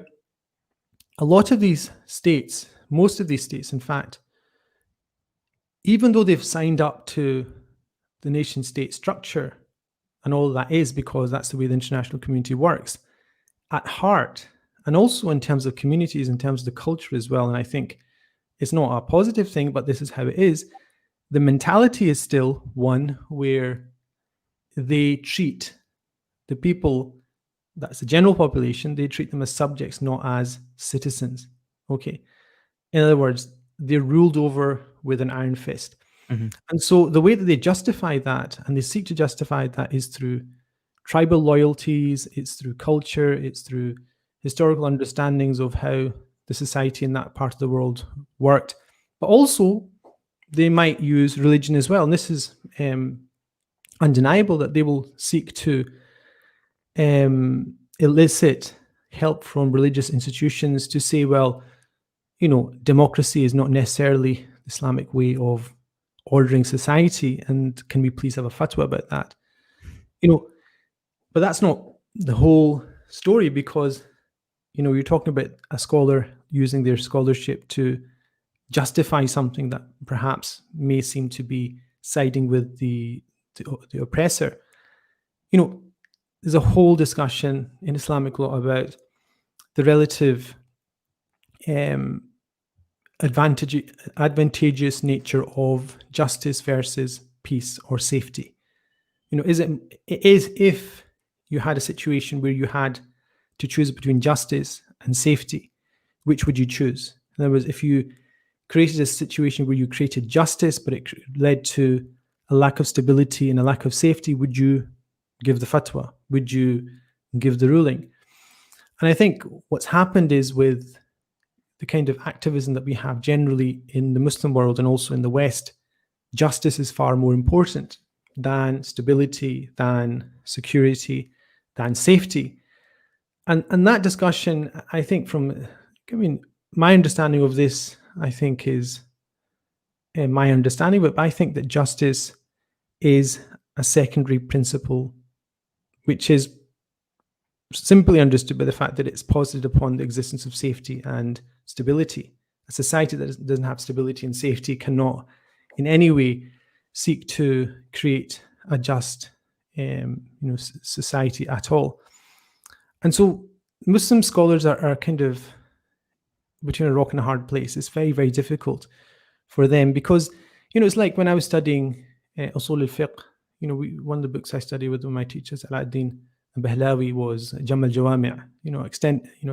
a lot of these states, most of these states, in fact, even though they've signed up to the nation state structure, and all that is because that's the way the international community works, at heart, and also in terms of communities, in terms of the culture as well, and I think it's not a positive thing, but this is how it is, the mentality is still one where they treat the people, that's the general population, they treat them as subjects, not as citizens. Okay. In other words, they're ruled over with an iron fist. And so the way that they justify that, and they seek to justify that, is through tribal loyalties, it's through culture, it's through historical understandings of how the society in that part of the world worked. But also, they might use religion as well. And this is undeniable, that they will seek to elicit help from religious institutions to say, well, democracy is not necessarily the Islamic way of ordering society, and can we please have a fatwa about that? But that's not the whole story, because you're talking about a scholar using their scholarship to justify something that perhaps may seem to be siding with the oppressor. There's a whole discussion in Islamic law about the relative advantageous nature of justice versus peace or safety. It is if you had a situation where you had to choose between justice and safety, which would you choose? In other words, if you created a situation where you created justice, but it led to a lack of stability and a lack of safety, would you give the fatwa? Would you give the ruling? And I think what's happened is, with the kind of activism that we have generally in the Muslim world and also in the West, justice is far more important than stability, than security, than safety. And that discussion, I think my understanding of this, I think is my understanding, but I think that justice is a secondary principle, which is simply understood by the fact that it's posited upon the existence of safety and stability. A society that doesn't have stability and safety cannot in any way seek to create a just society at all. And so Muslim scholars are kind of between a rock and a hard place. It's very, very difficult for them, because it's like when I was studying usul al-fiqh, one of the books I studied with my teachers, Al-Din Bahlawi, was Jamal Jawami',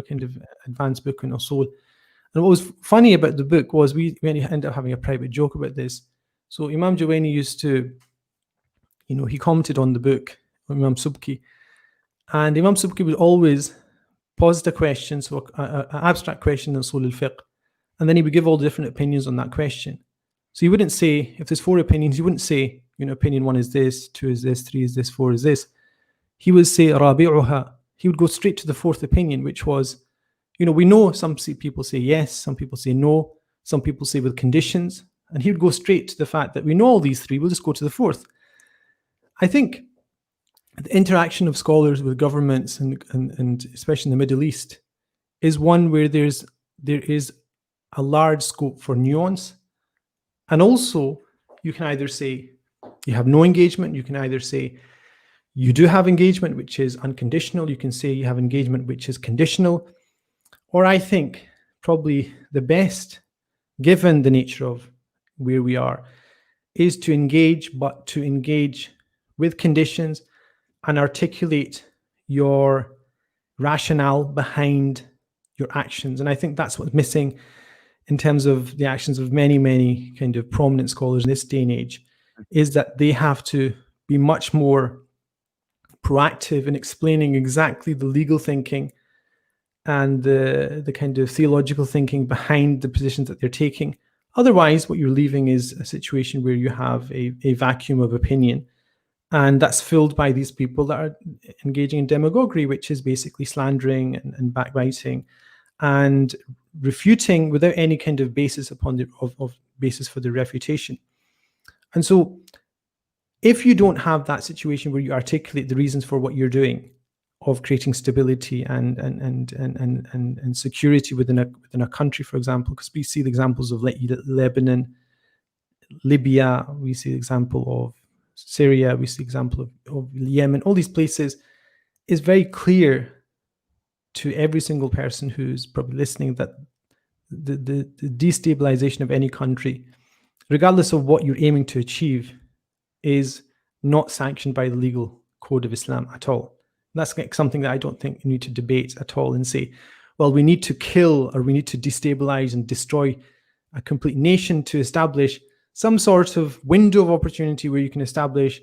kind of advanced book on usul. And what was funny about the book was we ended up having a private joke about this. So Imam Jawaini used to, he commented on the book, Imam Subki, and Imam Subki would always posit a question, so an abstract question in usul al-fiqh, and then he would give all the different opinions on that question. So he wouldn't say, if there's 4 opinions, he wouldn't say, opinion 1 is this, 2 is this, 3 is this, 4 is this. He would say rabi'uha. He would go straight to the 4th opinion, which was, we know some people say yes, some people say no, some people say with conditions, and he would go straight to the fact that we know all these 3, we'll just go to the 4th. I think the interaction of scholars with governments and especially in the Middle East is one where there is a large scope for nuance. And also, you can either say you have no engagement, you can either say you do have engagement, which is unconditional, you can say you have engagement, which is conditional. Or I think probably the best, given the nature of where we are, is to engage, but to engage with conditions and articulate your rationale behind your actions. And I think that's what's missing in terms of the actions of many, many kind of prominent scholars in this day and age, is that they have to be much more proactive in explaining exactly the legal thinking and the kind of theological thinking behind the positions that they're taking. Otherwise, what you're leaving is a situation where you have a vacuum of opinion, and that's filled by these people that are engaging in demagoguery, which is basically slandering and backbiting and refuting without any kind of basis of basis for the refutation. And so if you don't have that situation where you articulate the reasons for what you're doing, of creating stability and security within a country, for example, because we see the examples of Lebanon, Libya, we see the example of Syria, we see the example of Yemen, all these places, is very clear to every single person who's probably listening that the destabilization of any country, regardless of what you're aiming to achieve, is not sanctioned by the legal code of Islam at all. That's something that I don't think you need to debate at all and say, well, we need to kill or we need to destabilize and destroy a complete nation to establish some sort of window of opportunity where you can establish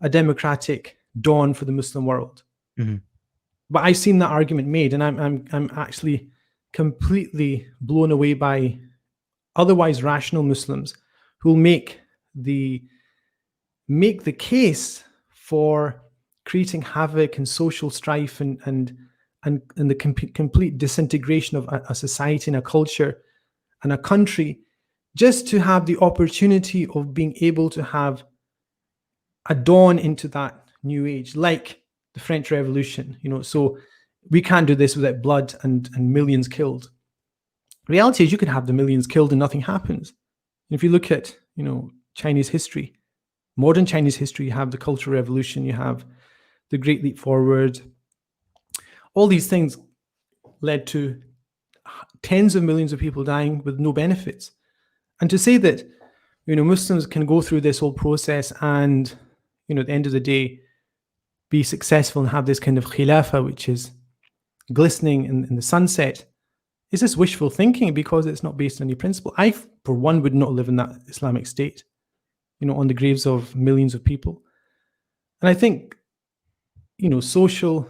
a democratic dawn for the Muslim world. Mm-hmm. But I've seen that argument made, and I'm actually completely blown away by otherwise rational Muslims who will make the case for creating havoc and social strife and the complete disintegration of a society and a culture and a country, just to have the opportunity of being able to have a dawn into that new age, like the French Revolution. So we can't do this without blood and millions killed. The reality is you could have the millions killed and nothing happens. And if you look at Chinese history, modern Chinese history, you have the Cultural Revolution, you have the Great Leap Forward. All these things led to tens of millions of people dying with no benefits. And to say that, Muslims can go through this whole process and, at the end of the day, be successful and have this kind of khilafah, which is glistening in the sunset, is this wishful thinking because it's not based on any principle. I, for one, would not live in that Islamic state, on the graves of millions of people. And I think, social,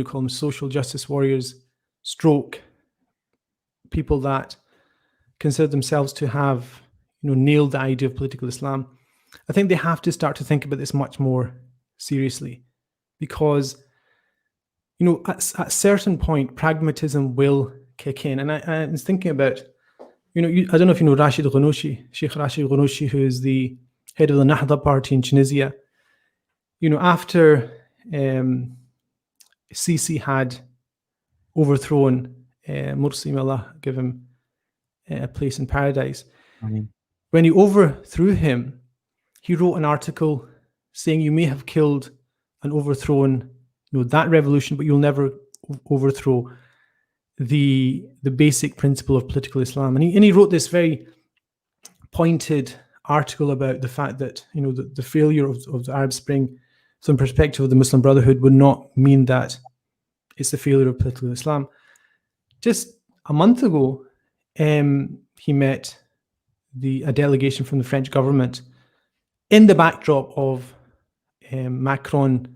call them social justice warriors, stroke people that consider themselves to have, nailed the idea of political Islam. I think they have to start to think about this much more seriously, because, at a certain point, pragmatism will kick in. And I was thinking about, I don't know if you know Rashid Ghannouchi, Shaykh Rashid Ghannouchi, who is the head of the Nahda party in Tunisia. After Sisi had overthrown Morsi, may Allah give him a place in paradise. When he overthrew him, he wrote an article saying, you may have killed and overthrown that revolution, but you'll never overthrow the basic principle of political Islam. And he wrote this very pointed article about the fact that the failure of the Arab Spring from the perspective of the Muslim Brotherhood would not mean that it's the failure of political Islam. Just a month ago, he met a delegation from the French government in the backdrop of Macron,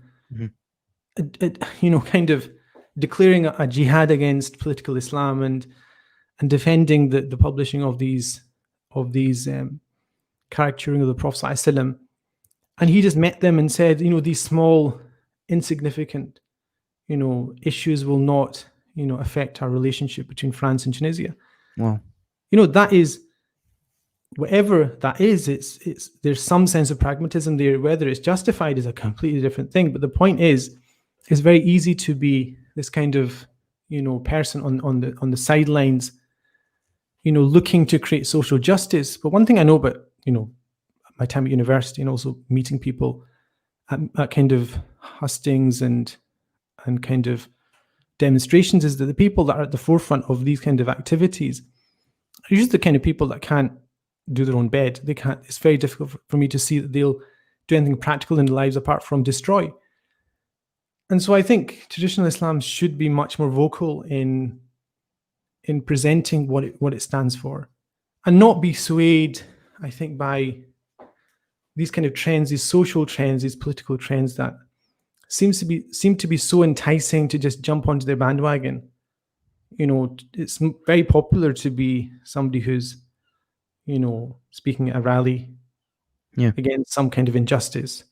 kind of declaring a jihad against political Islam and defending the publishing of these caricaturing of the Prophet ﷺ. And he just met them and said, these small, insignificant, issues will not, affect our relationship between France and Tunisia. Wow. That is, whatever that is, it's there's some sense of pragmatism there. Whether it's justified is a completely different thing. But the point is, it's very easy to be this kind of, person on the sidelines, looking to create social justice. But one thing I know about, my time at university and also meeting people at kind of hustings and kind of demonstrations is that the people that are at the forefront of these kind of activities are usually the kind of people that can't do their own bed. They can't. It's very difficult for me to see that they'll do anything practical in their lives apart from destroy. And so I think traditional Islam should be much more vocal in presenting what it stands for, and not be swayed, I think, by these kind of trends, these social trends, these political trends that seem to be so enticing to just jump onto their bandwagon. It's very popular to be somebody who's, speaking at a rally Yeah. against some kind of injustice.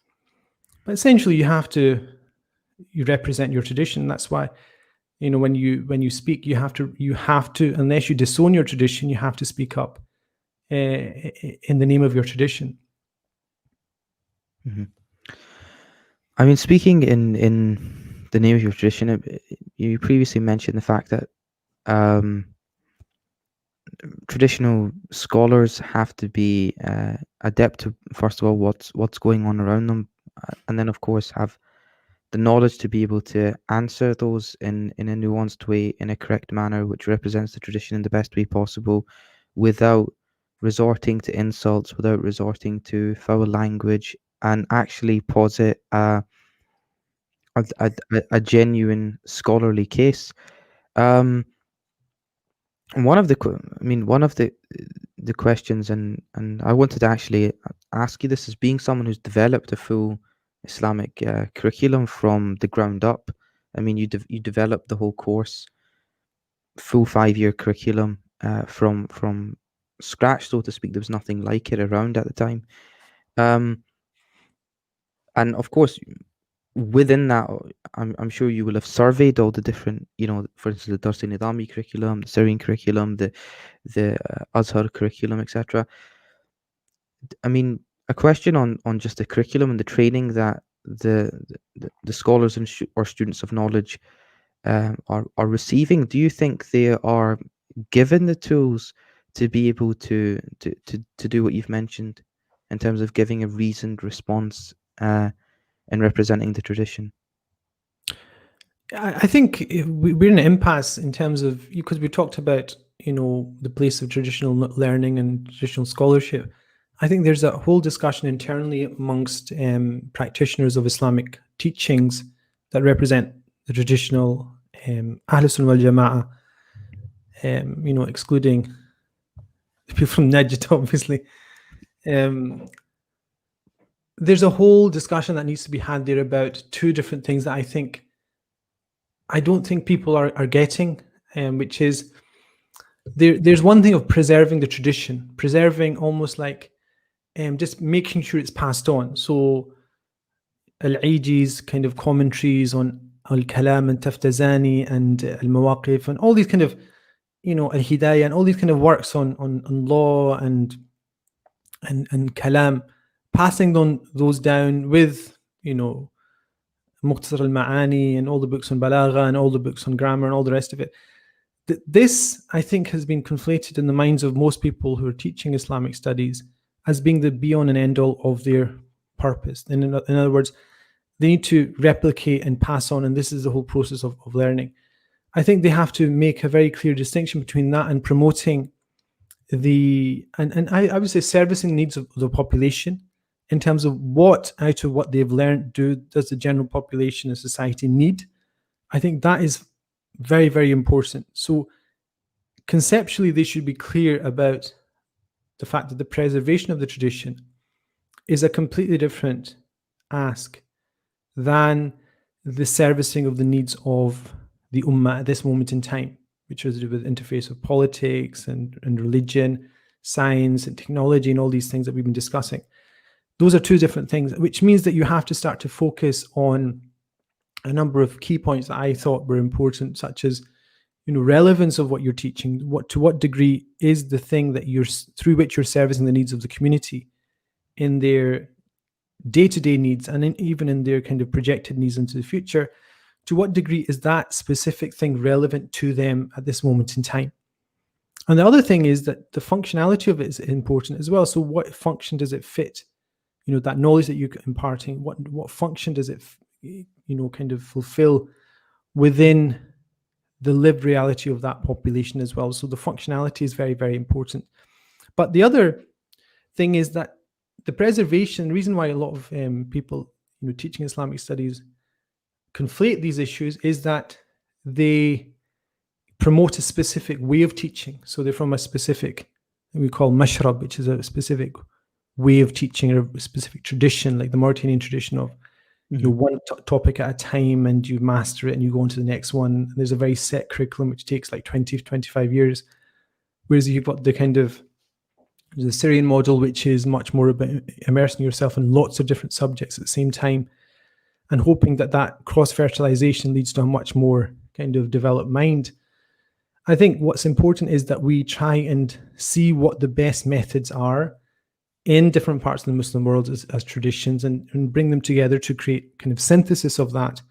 But essentially, you represent your tradition. That's why, when you speak, you have to, unless you disown your tradition, you have to speak up in the name of your tradition. Mm-hmm. I mean, speaking in the name of your tradition, you previously mentioned the fact that traditional scholars have to be adept to, first of all, what's going on around them, and then of course have the knowledge to be able to answer those in a nuanced way, in a correct manner, which represents the tradition in the best way possible, without resorting to insults, without resorting to foul language, and actually posit a genuine scholarly case. Um, one of the one of the questions, and I wanted to actually ask you this, as being someone who's developed a full Islamic curriculum from the ground up. I mean, you developed the whole course, full 5 year curriculum from scratch, so to speak. There was nothing like it around at the time. Um, and of course, within that, I'm sure you will have surveyed all the different, for instance, the Darsi Nidami curriculum, the Syrian curriculum, the Azhar curriculum, etc. I mean, a question on just the curriculum and the training that the scholars and or students of knowledge are receiving. Do you think they are given the tools to be able to do what you've mentioned in terms of giving a reasoned response and representing the tradition? I think we're in an impasse in terms of, because we talked about the place of traditional learning and traditional scholarship. I think there's a whole discussion internally amongst practitioners of Islamic teachings that represent the traditional Ahl Sunnah wal Jama'ah, excluding the people from Najd, obviously. There's a whole discussion that needs to be had there about two different things that I don't think people are getting, which is there's one thing of preserving the tradition, preserving almost like just making sure it's passed on. So Al-Aiji's kind of commentaries on Al-Kalam and Taftazani and Al-Mawaqif and all these kind of, Al-Hidayah and all these kind of works on law and Kalam, passing on those down with, Muqtasar al-Ma'ani and all the books on Balagha and all the books on grammar and all the rest of it. This, I think, has been conflated in the minds of most people who are teaching Islamic studies as being the be-all and end-all of their purpose. In other words, they need to replicate and pass on, and this is the whole process of learning. I think they have to make a very clear distinction between that and promoting I would say servicing the needs of the population in terms of what, out of what they've learned, does the general population and society need. I think that is very, very important. So conceptually, they should be clear about the fact that the preservation of the tradition is a completely different ask than the servicing of the needs of the Ummah at this moment in time, which is to do with interface of politics and religion, science and technology and all these things that we've been discussing. Those are two different things, which means that you have to start to focus on a number of key points that I thought were important, such as, relevance of what you're teaching. To what degree is the thing that through which you're servicing the needs of the community in their day-to-day needs and even in their kind of projected needs into the future? To what degree is that specific thing relevant to them at this moment in time? And the other thing is that the functionality of it is important as well. So what function does it fit? That knowledge that you're imparting, what function does it, kind of fulfill within the lived reality of that population as well? So the functionality is very, very important. But the other thing is that the preservation, the reason why a lot of people, teaching Islamic studies conflate these issues is that they promote a specific way of teaching. So they're from a specific, we call mashrab, which is a specific way of teaching, or a specific tradition, like the Mauritanian tradition of one topic at a time, and you master it and you go on to the next one. There's a very set curriculum which takes like 20 to 25 years. Whereas you've got the Syrian model, which is much more about immersing yourself in lots of different subjects at the same time, and hoping that that cross-fertilization leads to a much more kind of developed mind. I think what's important is that we try and see what the best methods are in different parts of the Muslim world as traditions, and bring them together to create kind of synthesis of that.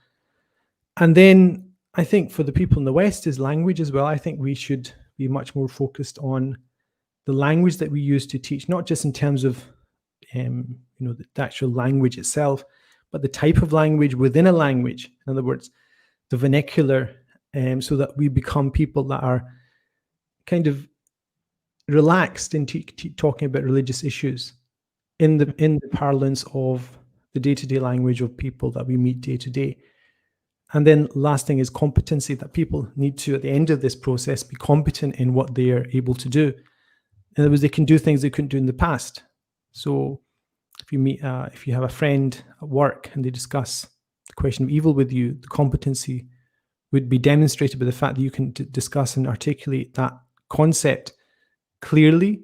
And then I think for the people in the West is language as well. I think we should be much more focused on the language that we use to teach, not just in terms of the actual language itself, but the type of language within a language. In other words, the vernacular, so that we become people that are kind of relaxed in talking about religious issues in the parlance of the day-to-day language of people that we meet day to day. And then last thing is competency, that people need to, at the end of this process, be competent in what they are able to do. In other words, they can do things they couldn't do in the past. So if you have a friend at work and they discuss the question of evil with you, the competency would be demonstrated by the fact that you can discuss and articulate that concept clearly,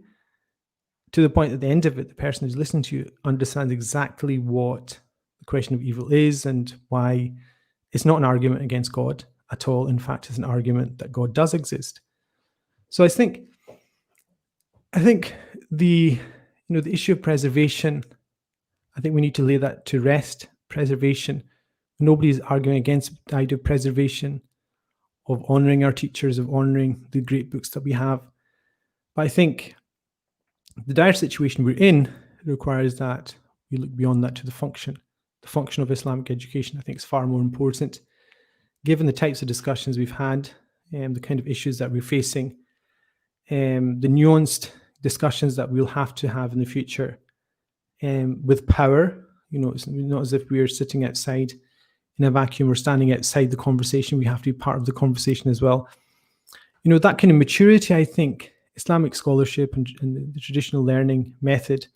to the point at the end of it, the person who's listening to you understands exactly what the question of evil is and why it's not an argument against God at all. In fact, it's an argument that God does exist. So I think the issue of preservation, I think we need to lay that to rest. Preservation. Nobody's arguing against the idea of preservation, of honoring our teachers, of honoring the great books that we have. But I think the dire situation we're in requires that we look beyond that to the function of Islamic education. I think is far more important, given the types of discussions we've had, the kind of issues that we're facing, the nuanced discussions that we'll have to have in the future, with power. It's not as if we're sitting outside in a vacuum or standing outside the conversation. We have to be part of the conversation as well. That kind of maturity, I think, Islamic scholarship and the traditional learning method,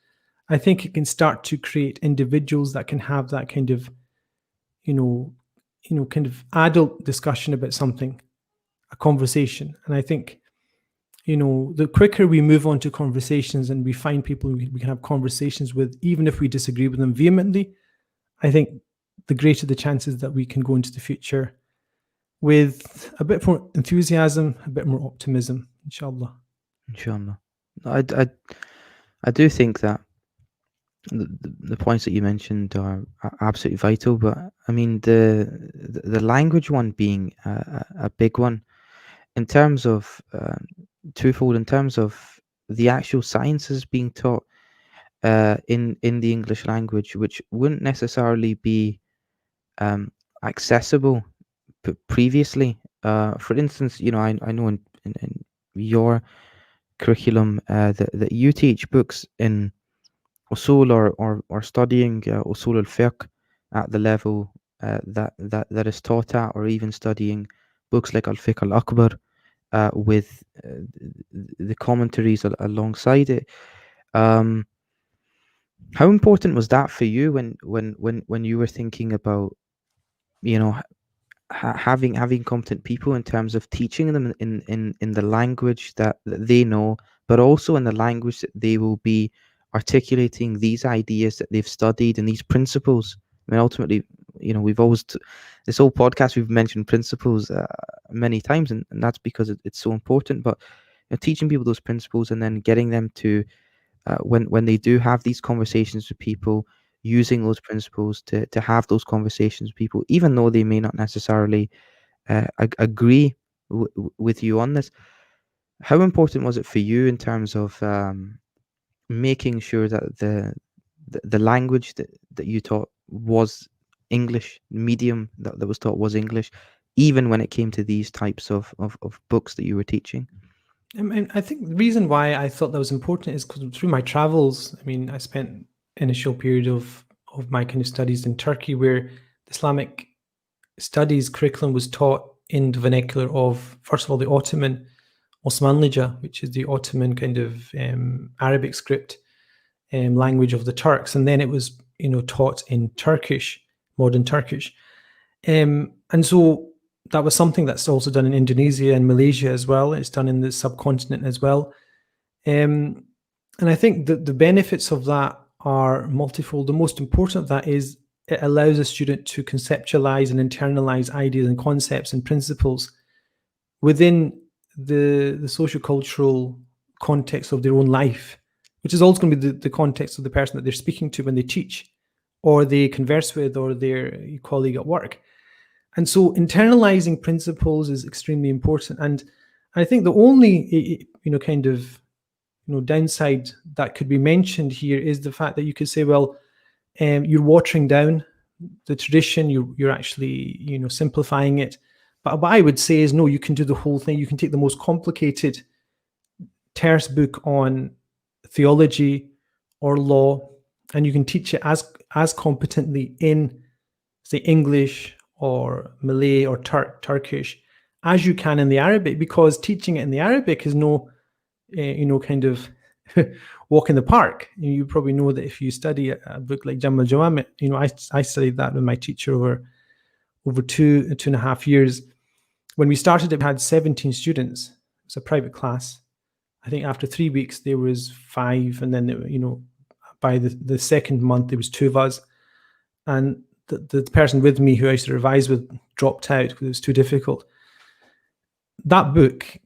I think it can start to create individuals that can have that kind of, kind of adult discussion about something, a conversation. And I think, the quicker we move on to conversations and we find people we can have conversations with, even if we disagree with them vehemently, I think the greater the chances that we can go into the future with a bit more enthusiasm, a bit more optimism, inshallah. Inshallah. I do think that the points that you mentioned are absolutely vital, but I mean the language one being a big one in terms of twofold, in terms of the actual sciences being taught in the English language, which wouldn't necessarily be accessible previously. For instance, I know in your curriculum that you teach books in usul or studying usul al-fiqh at the level that is taught at, or even studying books like al-fiqh al-akbar with the commentaries alongside it. How important was that for you when you were thinking about having competent people in terms of teaching them in the language that they know, but also in the language that they will be articulating these ideas that they've studied and these principles? I mean, ultimately, we've always, this whole podcast, we've mentioned principles many times, and that's because it's so important. But teaching people those principles and then getting them to, when they do have these conversations with people, using those principles to have those conversations with people, even though they may not necessarily agree with you on this. How important was it for you in terms of making sure that the language that you taught was English, medium that was taught was English, even when it came to these types of books that you were teaching? I think the reason why I thought that was important is because through my travels, I spent initial period of my kind of studies in Turkey, where the Islamic studies curriculum was taught in the vernacular of, first of all, the Ottoman Osmanlıca, which is the Ottoman kind of Arabic script language of the Turks, and then it was taught in Turkish, modern Turkish, and so that was something that's also done in Indonesia and Malaysia as well. It's done in the subcontinent as well, and I think that the benefits of that are multifold. The most important of that is it allows a student to conceptualize and internalize ideas and concepts and principles within the sociocultural context of their own life, which is also going to be the context of the person that they're speaking to when they teach or they converse with or their colleague at work. And so internalizing principles is extremely important. And I think the only kind of downside that could be mentioned here is the fact that you could say, well, you're watering down the tradition, you're actually simplifying it. But what I would say is, no, you can do the whole thing. You can take the most complicated, terse book on theology or law, and you can teach it as competently in, say, English or Malay or Turkish as you can in the Arabic, because teaching it in the Arabic is no, kind of walk in the park. You probably know that if you study a book like Jamal Jawami, I studied that with my teacher over 2.5 years. When we started, it had 17 students. It was a private class. I think after 3 weeks there was 5, and then by the second month there was 2 of us, and the person with me who I used to revise with dropped out because it was too difficult. That book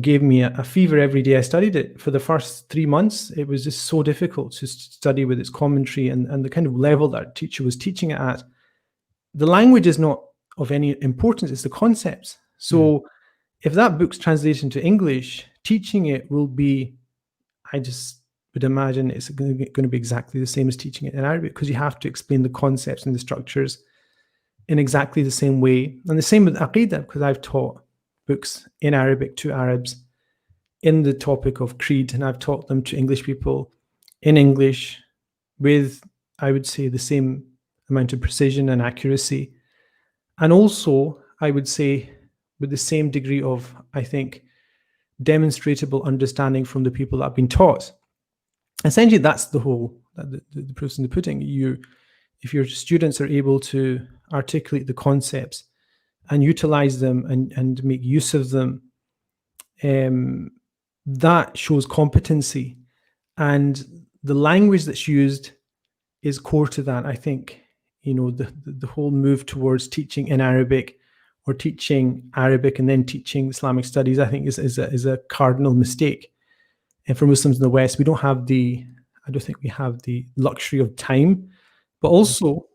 gave me a fever every day I studied it. For the first 3 months, it was just so difficult to study with its commentary and the kind of level that teacher was teaching it at. The language is not of any importance, it's the concepts. So if that book's translated into English, teaching it will be, I just would imagine it's going to be exactly the same as teaching it in Arabic, because you have to explain the concepts and the structures in exactly the same way. And the same with Aqidah, because I've taught books in Arabic to Arabs in the topic of creed, and I've taught them to English people in English with, I would say, the same amount of precision and accuracy, and also I would say with the same degree of, I think, demonstrable understanding from the people that have been taught. Essentially, that's the whole the proof's in the pudding. If your students are able to articulate the concepts and utilize them and make use of them, that shows competency, and the language that's used is core to that. I think the whole move towards teaching in Arabic or teaching Arabic and then teaching Islamic studies, I think is a cardinal mistake. And for Muslims in the West, I don't think we have the luxury of time, but also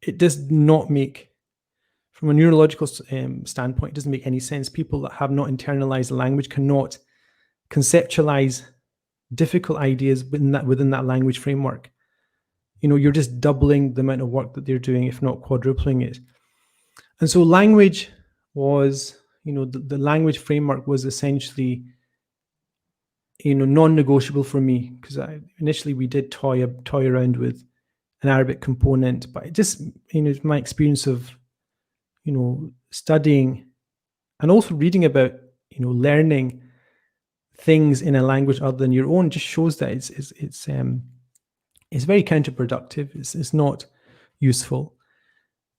it does not make, from a neurological standpoint, it doesn't make any sense. People that have not internalized the language cannot conceptualize difficult ideas within that language framework. You're just doubling the amount of work that they're doing, if not quadrupling it. And so language was, the language framework was essentially, non-negotiable for me, because initially we did toy around with an Arabic component, but it just, my experience of, studying and also reading about, learning things in a language other than your own just shows that it's very counterproductive. It's not useful.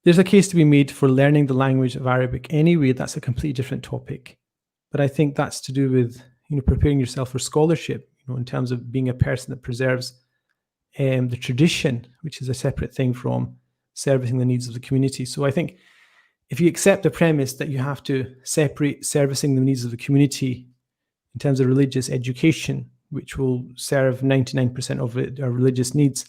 There's a case to be made for learning the language of Arabic anyway. That's a completely different topic, but I think that's to do with preparing yourself for scholarship, in terms of being a person that preserves the tradition, which is a separate thing from servicing the needs of the community. So I think if you accept the premise that you have to separate servicing the needs of the community in terms of religious education, which will serve 99% of our religious needs,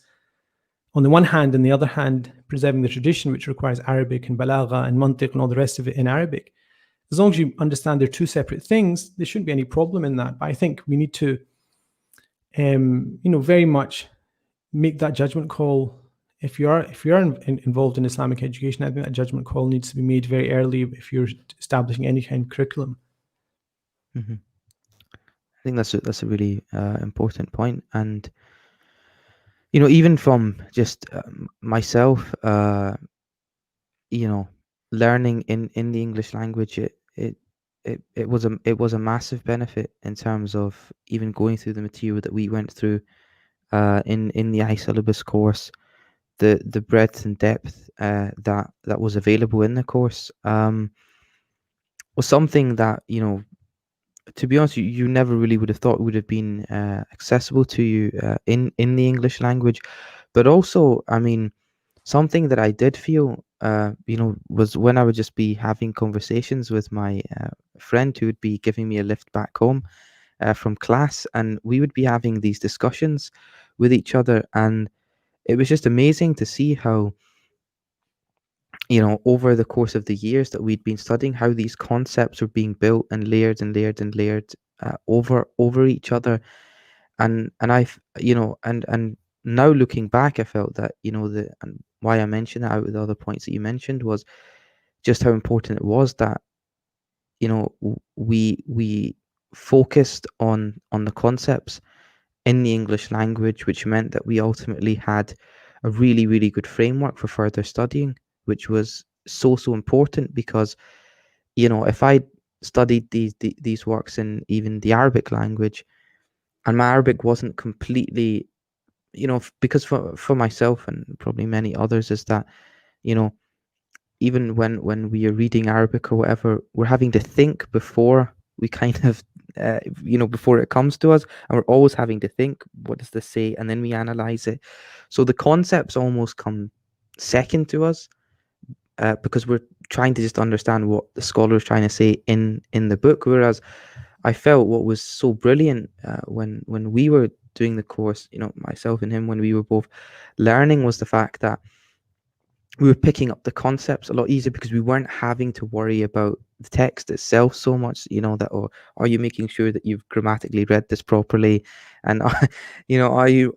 on the one hand, and the other hand, preserving the tradition, which requires Arabic and balagha and mantiq and all the rest of it in Arabic. As long as you understand they're two separate things, there shouldn't be any problem in that. But I think we need to, very much make that judgment call. If you are involved in Islamic education, I think that judgment call needs to be made very early if you're establishing any kind of curriculum. I think that's a really important point, and even from just myself, learning in the English language, it was a massive benefit in terms of even going through the material that we went through in the isyllabus course, the breadth and depth that was available in the course was something that, to be honest, you never really would have thought would have been accessible to you in the English language. But also, I mean, something that I did feel, was when I would just be having conversations with my friend who would be giving me a lift back home from class, and we would be having these discussions with each other, and it was just amazing to see how, over the course of the years that we'd been studying, how these concepts were being built and layered and layered and layered over each other. And I've, and now looking back, I felt that, and why I mentioned that out with the other points that you mentioned was just how important it was that, we focused on the concepts in the English language, which meant that we ultimately had a really, really good framework for further studying, which was so important because, if I studied these works in even the Arabic language, and my Arabic wasn't completely, because for myself and probably many others, is that, you know, even when we are reading Arabic or whatever, we're having to think before we kind of, before it comes to us, and we're always having to think, what does this say? And then we analyze it. So the concepts almost come second to us, because we're trying to just understand what the scholar is trying to say in the book. Whereas I felt what was so brilliant when we were doing the course, myself and him, when we were both learning, was the fact that we were picking up the concepts a lot easier because we weren't having to worry about the text itself so much, that, oh, are you making sure that you've grammatically read this properly? And are you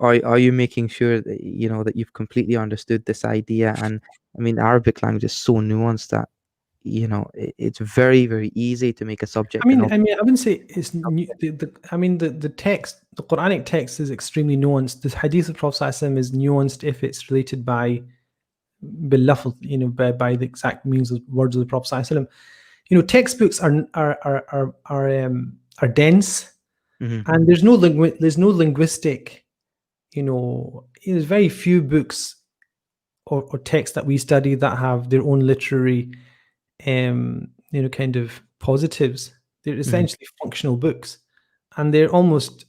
making sure that, that you've completely understood this idea? And I mean, the Arabic language is so nuanced that, it's very, very easy to make a I subject mean, I wouldn't say it's new. I mean, the text, the Quranic text is extremely nuanced. The Hadith of Prophet ﷺ is nuanced if it's related by باللفظ, by the exact means of words of the Prophet ﷺ. Textbooks are dense, and there's no linguistic. There's very few books or texts that we study that have their own literary, kind of positives. They're essentially functional books, and they're almost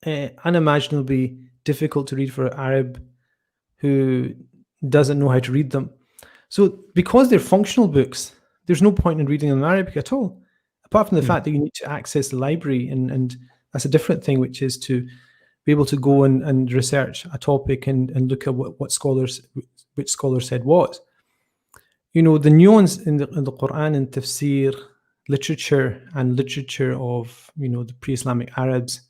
unimaginably difficult to read for an Arab who doesn't know how to read them. So because they're functional books, there's no point in reading them in Arabic at all, apart from the fact that you need to access the library, and that's a different thing, which is to be able to go and research a topic and look at which scholar said what. The nuance in the Quran and tafsir literature of the pre-Islamic Arabs,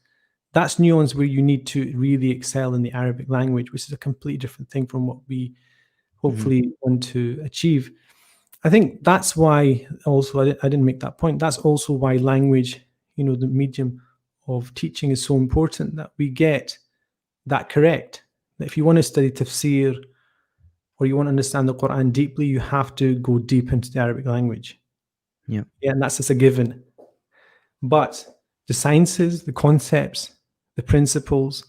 that's nuance where you need to really excel in the Arabic language, which is a completely different thing from what we hopefully want to achieve. I think that's why also, I didn't make that point, that's also why language, the medium of teaching, is so important, that we get that correct. That if you want to study tafsir or you want to understand the Quran deeply, you have to go deep into the Arabic language. Yeah, and that's just a given. But the sciences, the concepts, the principles,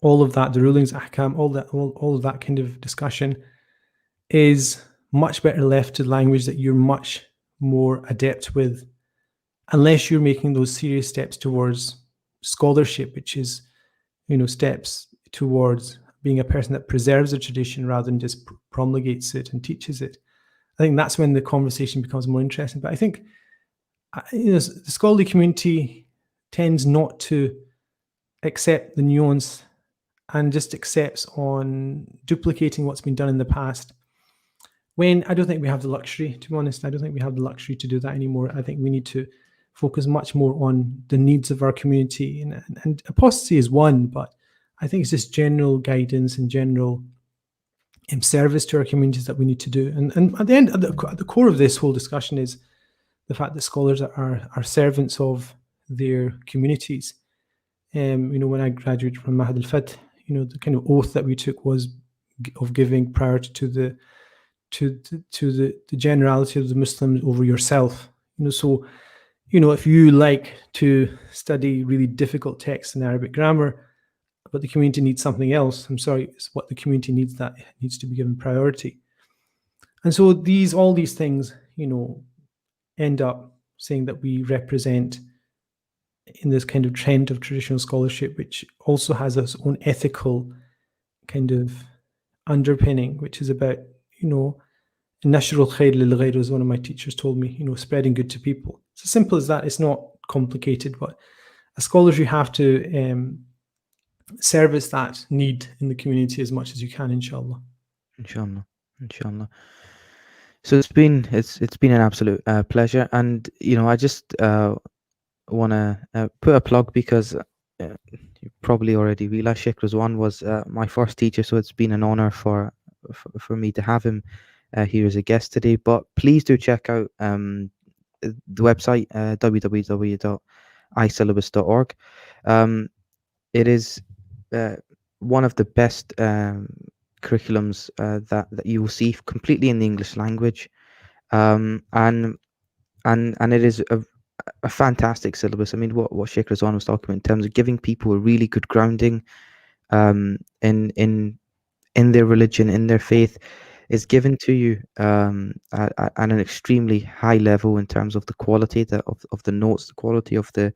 all of that, the rulings, ahkam, all of that kind of discussion is much better left to language that you're much more adept with, unless you're making those serious steps towards scholarship, which is, steps towards being a person that preserves a tradition rather than just promulgates it and teaches it. I think that's when the conversation becomes more interesting. But I think the scholarly community tends not to accept the nuance and just accepts on duplicating what's been done in the past, when I don't think we have the luxury, to be honest. I don't think we have the luxury to do that anymore. I think we need to focus much more on the needs of our community. And apostasy is one, but I think it's just general guidance and general service to our communities that we need to do. And at the end, at the core of this whole discussion is the fact that scholars are servants of their communities. When I graduated from Mahad al-Fath, the kind of oath that we took was of giving priority to the to the generality of the Muslims over yourself. So if you like to study really difficult texts in Arabic grammar, but the community needs something else, I'm sorry, it's what the community needs that needs to be given priority. And so all these things, end up saying that we represent in this kind of trend of traditional scholarship, which also has its own ethical kind of underpinning, which is about, nashrul khair lil ghair, as one of my teachers told me, spreading good to people. It's as simple as that. It's not complicated, but as scholars, you have to service that need in the community as much as you can, inshallah. Inshallah, inshallah. So it's been an absolute pleasure, and I just want to put a plug because you probably already realized Shaykh Ruzwan was my first teacher, so it's been an honor for me to have him here as a guest today. But please do check out the website www.isyllabus.org. It is one of the best curriculums that you will see completely in the English language, and it is a fantastic syllabus. I mean, what Shaykh Ruzwan was talking about in terms of giving people a really good grounding in their religion, in their faith, is given to you at an extremely high level in terms of the quality of the notes, the quality of the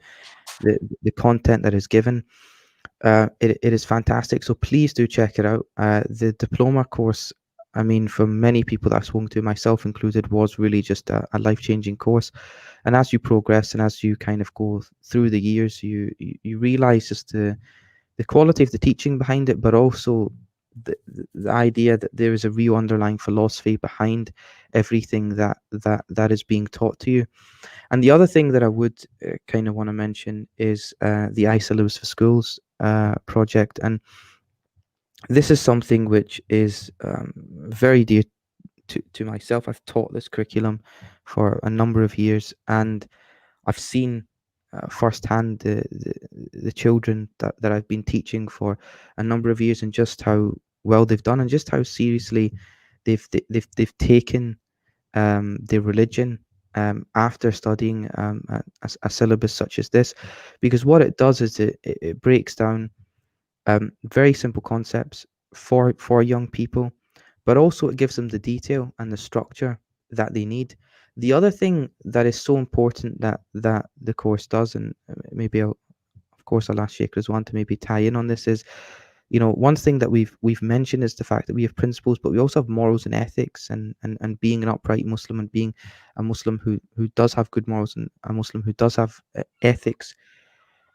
content that is given. It is fantastic. So please do check it out. The diploma course, I mean, for many people that I've spoken to, myself included, was really just a life-changing course. And as you progress and as you kind of go through the years, you realize just the quality of the teaching behind it, but also the idea that there is a real underlying philosophy behind everything that is being taught to you. And the other thing that I would kind of want to mention is the iSyllabus for Schools project. And this is something which is very dear to myself. I've taught this curriculum for a number of years, and I've seen firsthand the children that I've been teaching for a number of years, and just how well they've done, and just how seriously they've taken their religion after studying a syllabus such as this, because what it does is it breaks down very simple concepts for young people, but also it gives them the detail and the structure that they need. The other thing that is so important that the course does, and maybe of course I'll ask Sheikh Rizwan to maybe tie in on this, is one thing that we've mentioned is the fact that we have principles, but we also have morals and ethics, and being an upright Muslim, and being a Muslim who does have good morals, and a Muslim who does have ethics.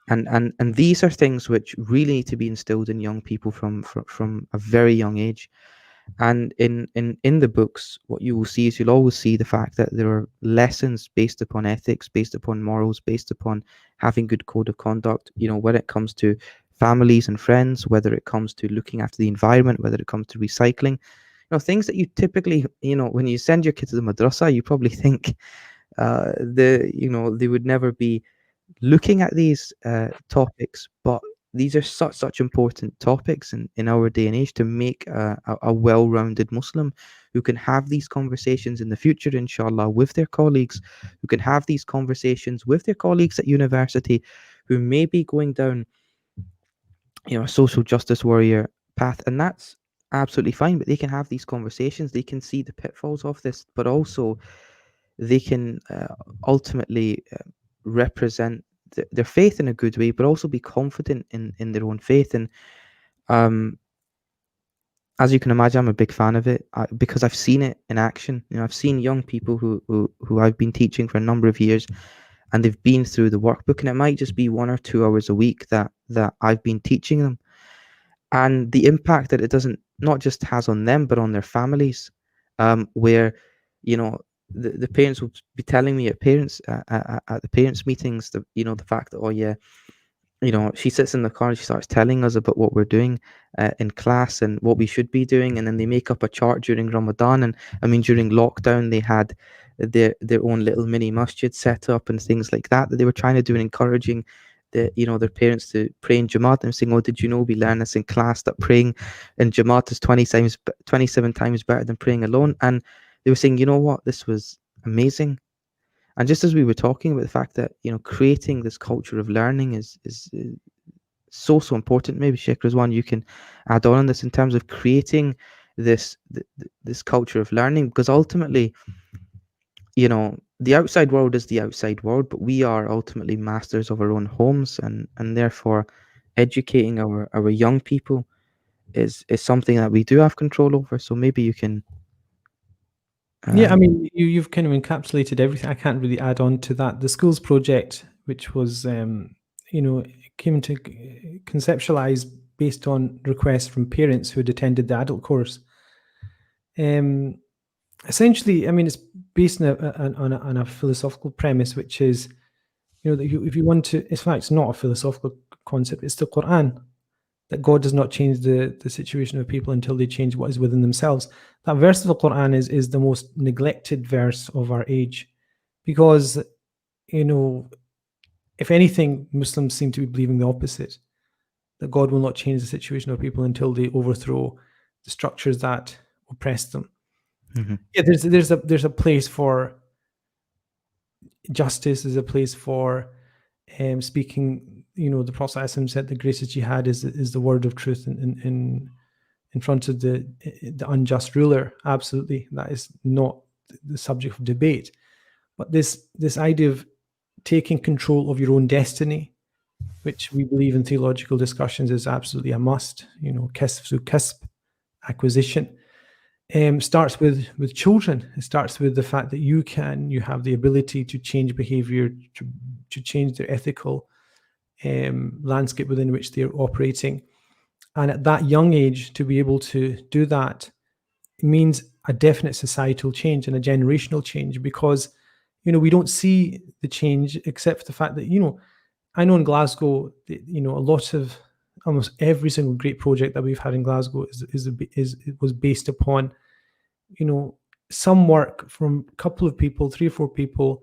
And these are things which really need to be instilled in young people from a very young age. And in the books, what you will see is you'll always see the fact that there are lessons based upon ethics, based upon morals, based upon having good code of conduct, when it comes to families and friends, whether it comes to looking after the environment, whether it comes to recycling, things that you typically, when you send your kid to the madrasa, you probably think they would never be looking at these topics, but these are such important topics in our day and age, to make a well-rounded Muslim who can have these conversations in the future, inshallah, with their colleagues, who can have these conversations with their colleagues at university, who may be going down a social justice warrior path, and that's absolutely fine, but they can have these conversations, they can see the pitfalls of this, but also they can ultimately represent their faith in a good way, but also be confident in their own faith. And as you can imagine, I'm a big fan of it because I've seen it in action. I've seen young people who I've been teaching for a number of years, and they've been through the workbook, and it might just be 1 or 2 hours a week that I've been teaching them, and the impact that it doesn't not just has on them, but on their families, where the parents will be telling me at the parents meetings, the fact that, oh yeah, she sits in the car and she starts telling us about what we're doing in class and what we should be doing, and then they make up a chart during Ramadan. And I mean, during lockdown, they had their own little mini masjid set up and things like that they were trying to do, and encouraging their parents to pray in Jamaat and saying, "Oh, did you know we learn this in class that praying in Jamaat is 27 times better than praying alone?" And they were saying, "You know what? This was amazing." And just as we were talking about the fact that creating this culture of learning is so important. Maybe Sheikh Rizwan, you can add on this in terms of creating this culture of learning, because ultimately, the outside world is the outside world, but we are ultimately masters of our own homes, and therefore educating our young people is something that we do have control over. So maybe you can Yeah, I um mean, you've kind of encapsulated everything. I can't really add on to that. The schools project, which was, came to conceptualize based on requests from parents who had attended the adult course. Um, Essentially, I mean, it's based on a philosophical premise, which is, that if you want to, in fact, it's not a philosophical concept. It's the Quran, that God does not change the situation of people until they change what is within themselves. That verse of the Quran is the most neglected verse of our age, because, you know, if anything, Muslims seem to be believing the opposite, that God will not change the situation of people until they overthrow the structures that oppress them. mhm, Yeah, there's a place for justice. There's a place for speaking. The Prophet ﷺ said the greatest jihad is the word of truth in front of the unjust ruler. Absolutely, that is not the subject of debate. But this idea of taking control of your own destiny, which we believe in theological discussions is absolutely a must. Kasb, acquisition, starts with children. It starts with the fact that you have the ability to change behavior, to change their ethical landscape within which they're operating. And at that young age, to be able to do that, it means a definite societal change and a generational change, because we don't see the change except for the fact that I know in Glasgow, a lot of almost every single great project that we've had in Glasgow was based upon some work from a couple of people, 3 or 4 people,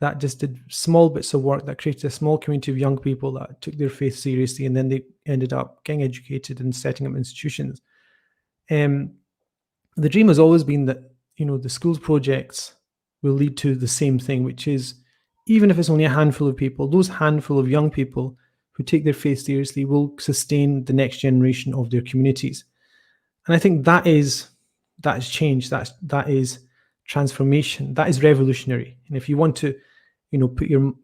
that just did small bits of work that created a small community of young people that took their faith seriously, and then they ended up getting educated and setting up institutions. The dream has always been that the schools projects will lead to the same thing, which is, even if it's only a handful of people, those handful of young people who take their faith seriously will sustain the next generation of their communities. And I think that is change. That is transformation. That is revolutionary. And if you want to, put your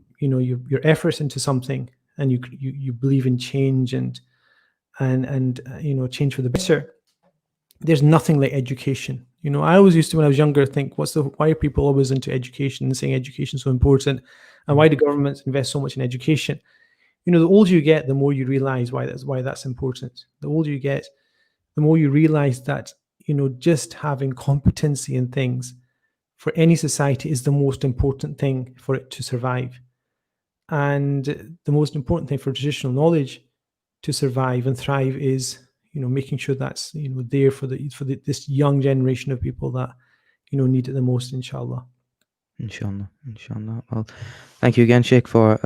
efforts into something, and you believe in change and change for the better, there's nothing like education. I always used to, when I was younger, think, why are people always into education and saying education is so important, and why do governments invest so much in education? The older you get, the more you realize why that's important. The older you get, the more you realize that just having competency in things for any society is the most important thing for it to survive, and the most important thing for traditional knowledge to survive and thrive is making sure that's there for this young generation of people that need it the most, inshallah. inshallah. Well, thank you again, Sheikh, for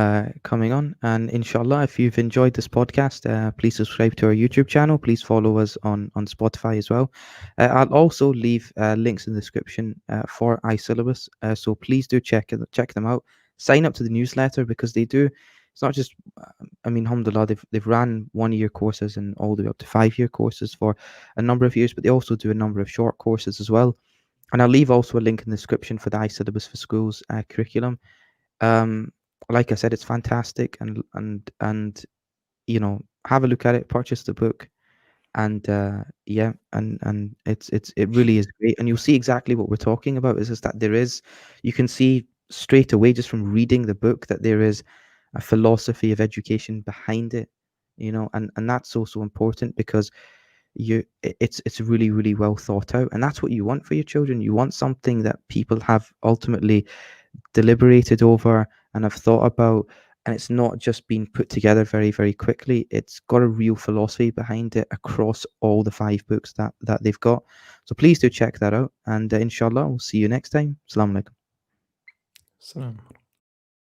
coming on. And inshallah, if you've enjoyed this podcast, please subscribe to our YouTube channel. Please follow us on Spotify as well. I'll also leave links in the description for iSyllabus. So please do check them out. Sign up to the newsletter, because they do. It's not just, I mean, alhamdulillah, they've ran 1 year courses and all the way up to 5 year courses for a number of years, but they also do a number of short courses as well. And I'll leave also a link in the description for the iSyllabus for Schools curriculum. Um, like I said, it's fantastic, and have a look at it, purchase the book, and yeah, and it really is great, and you'll see exactly what we're talking about. Is just that you can see straight away just from reading the book that there is a philosophy of education behind it, and that's also important, because it's really, really well thought out, and that's what you want for your children. You want something that people have ultimately deliberated over and have thought about, and it's not just been put together very, very quickly. It's got a real philosophy behind it across all the 5 books that they've got. So please do check that out, and inshallah we'll see you next time. Assalamu alaikum. Salam.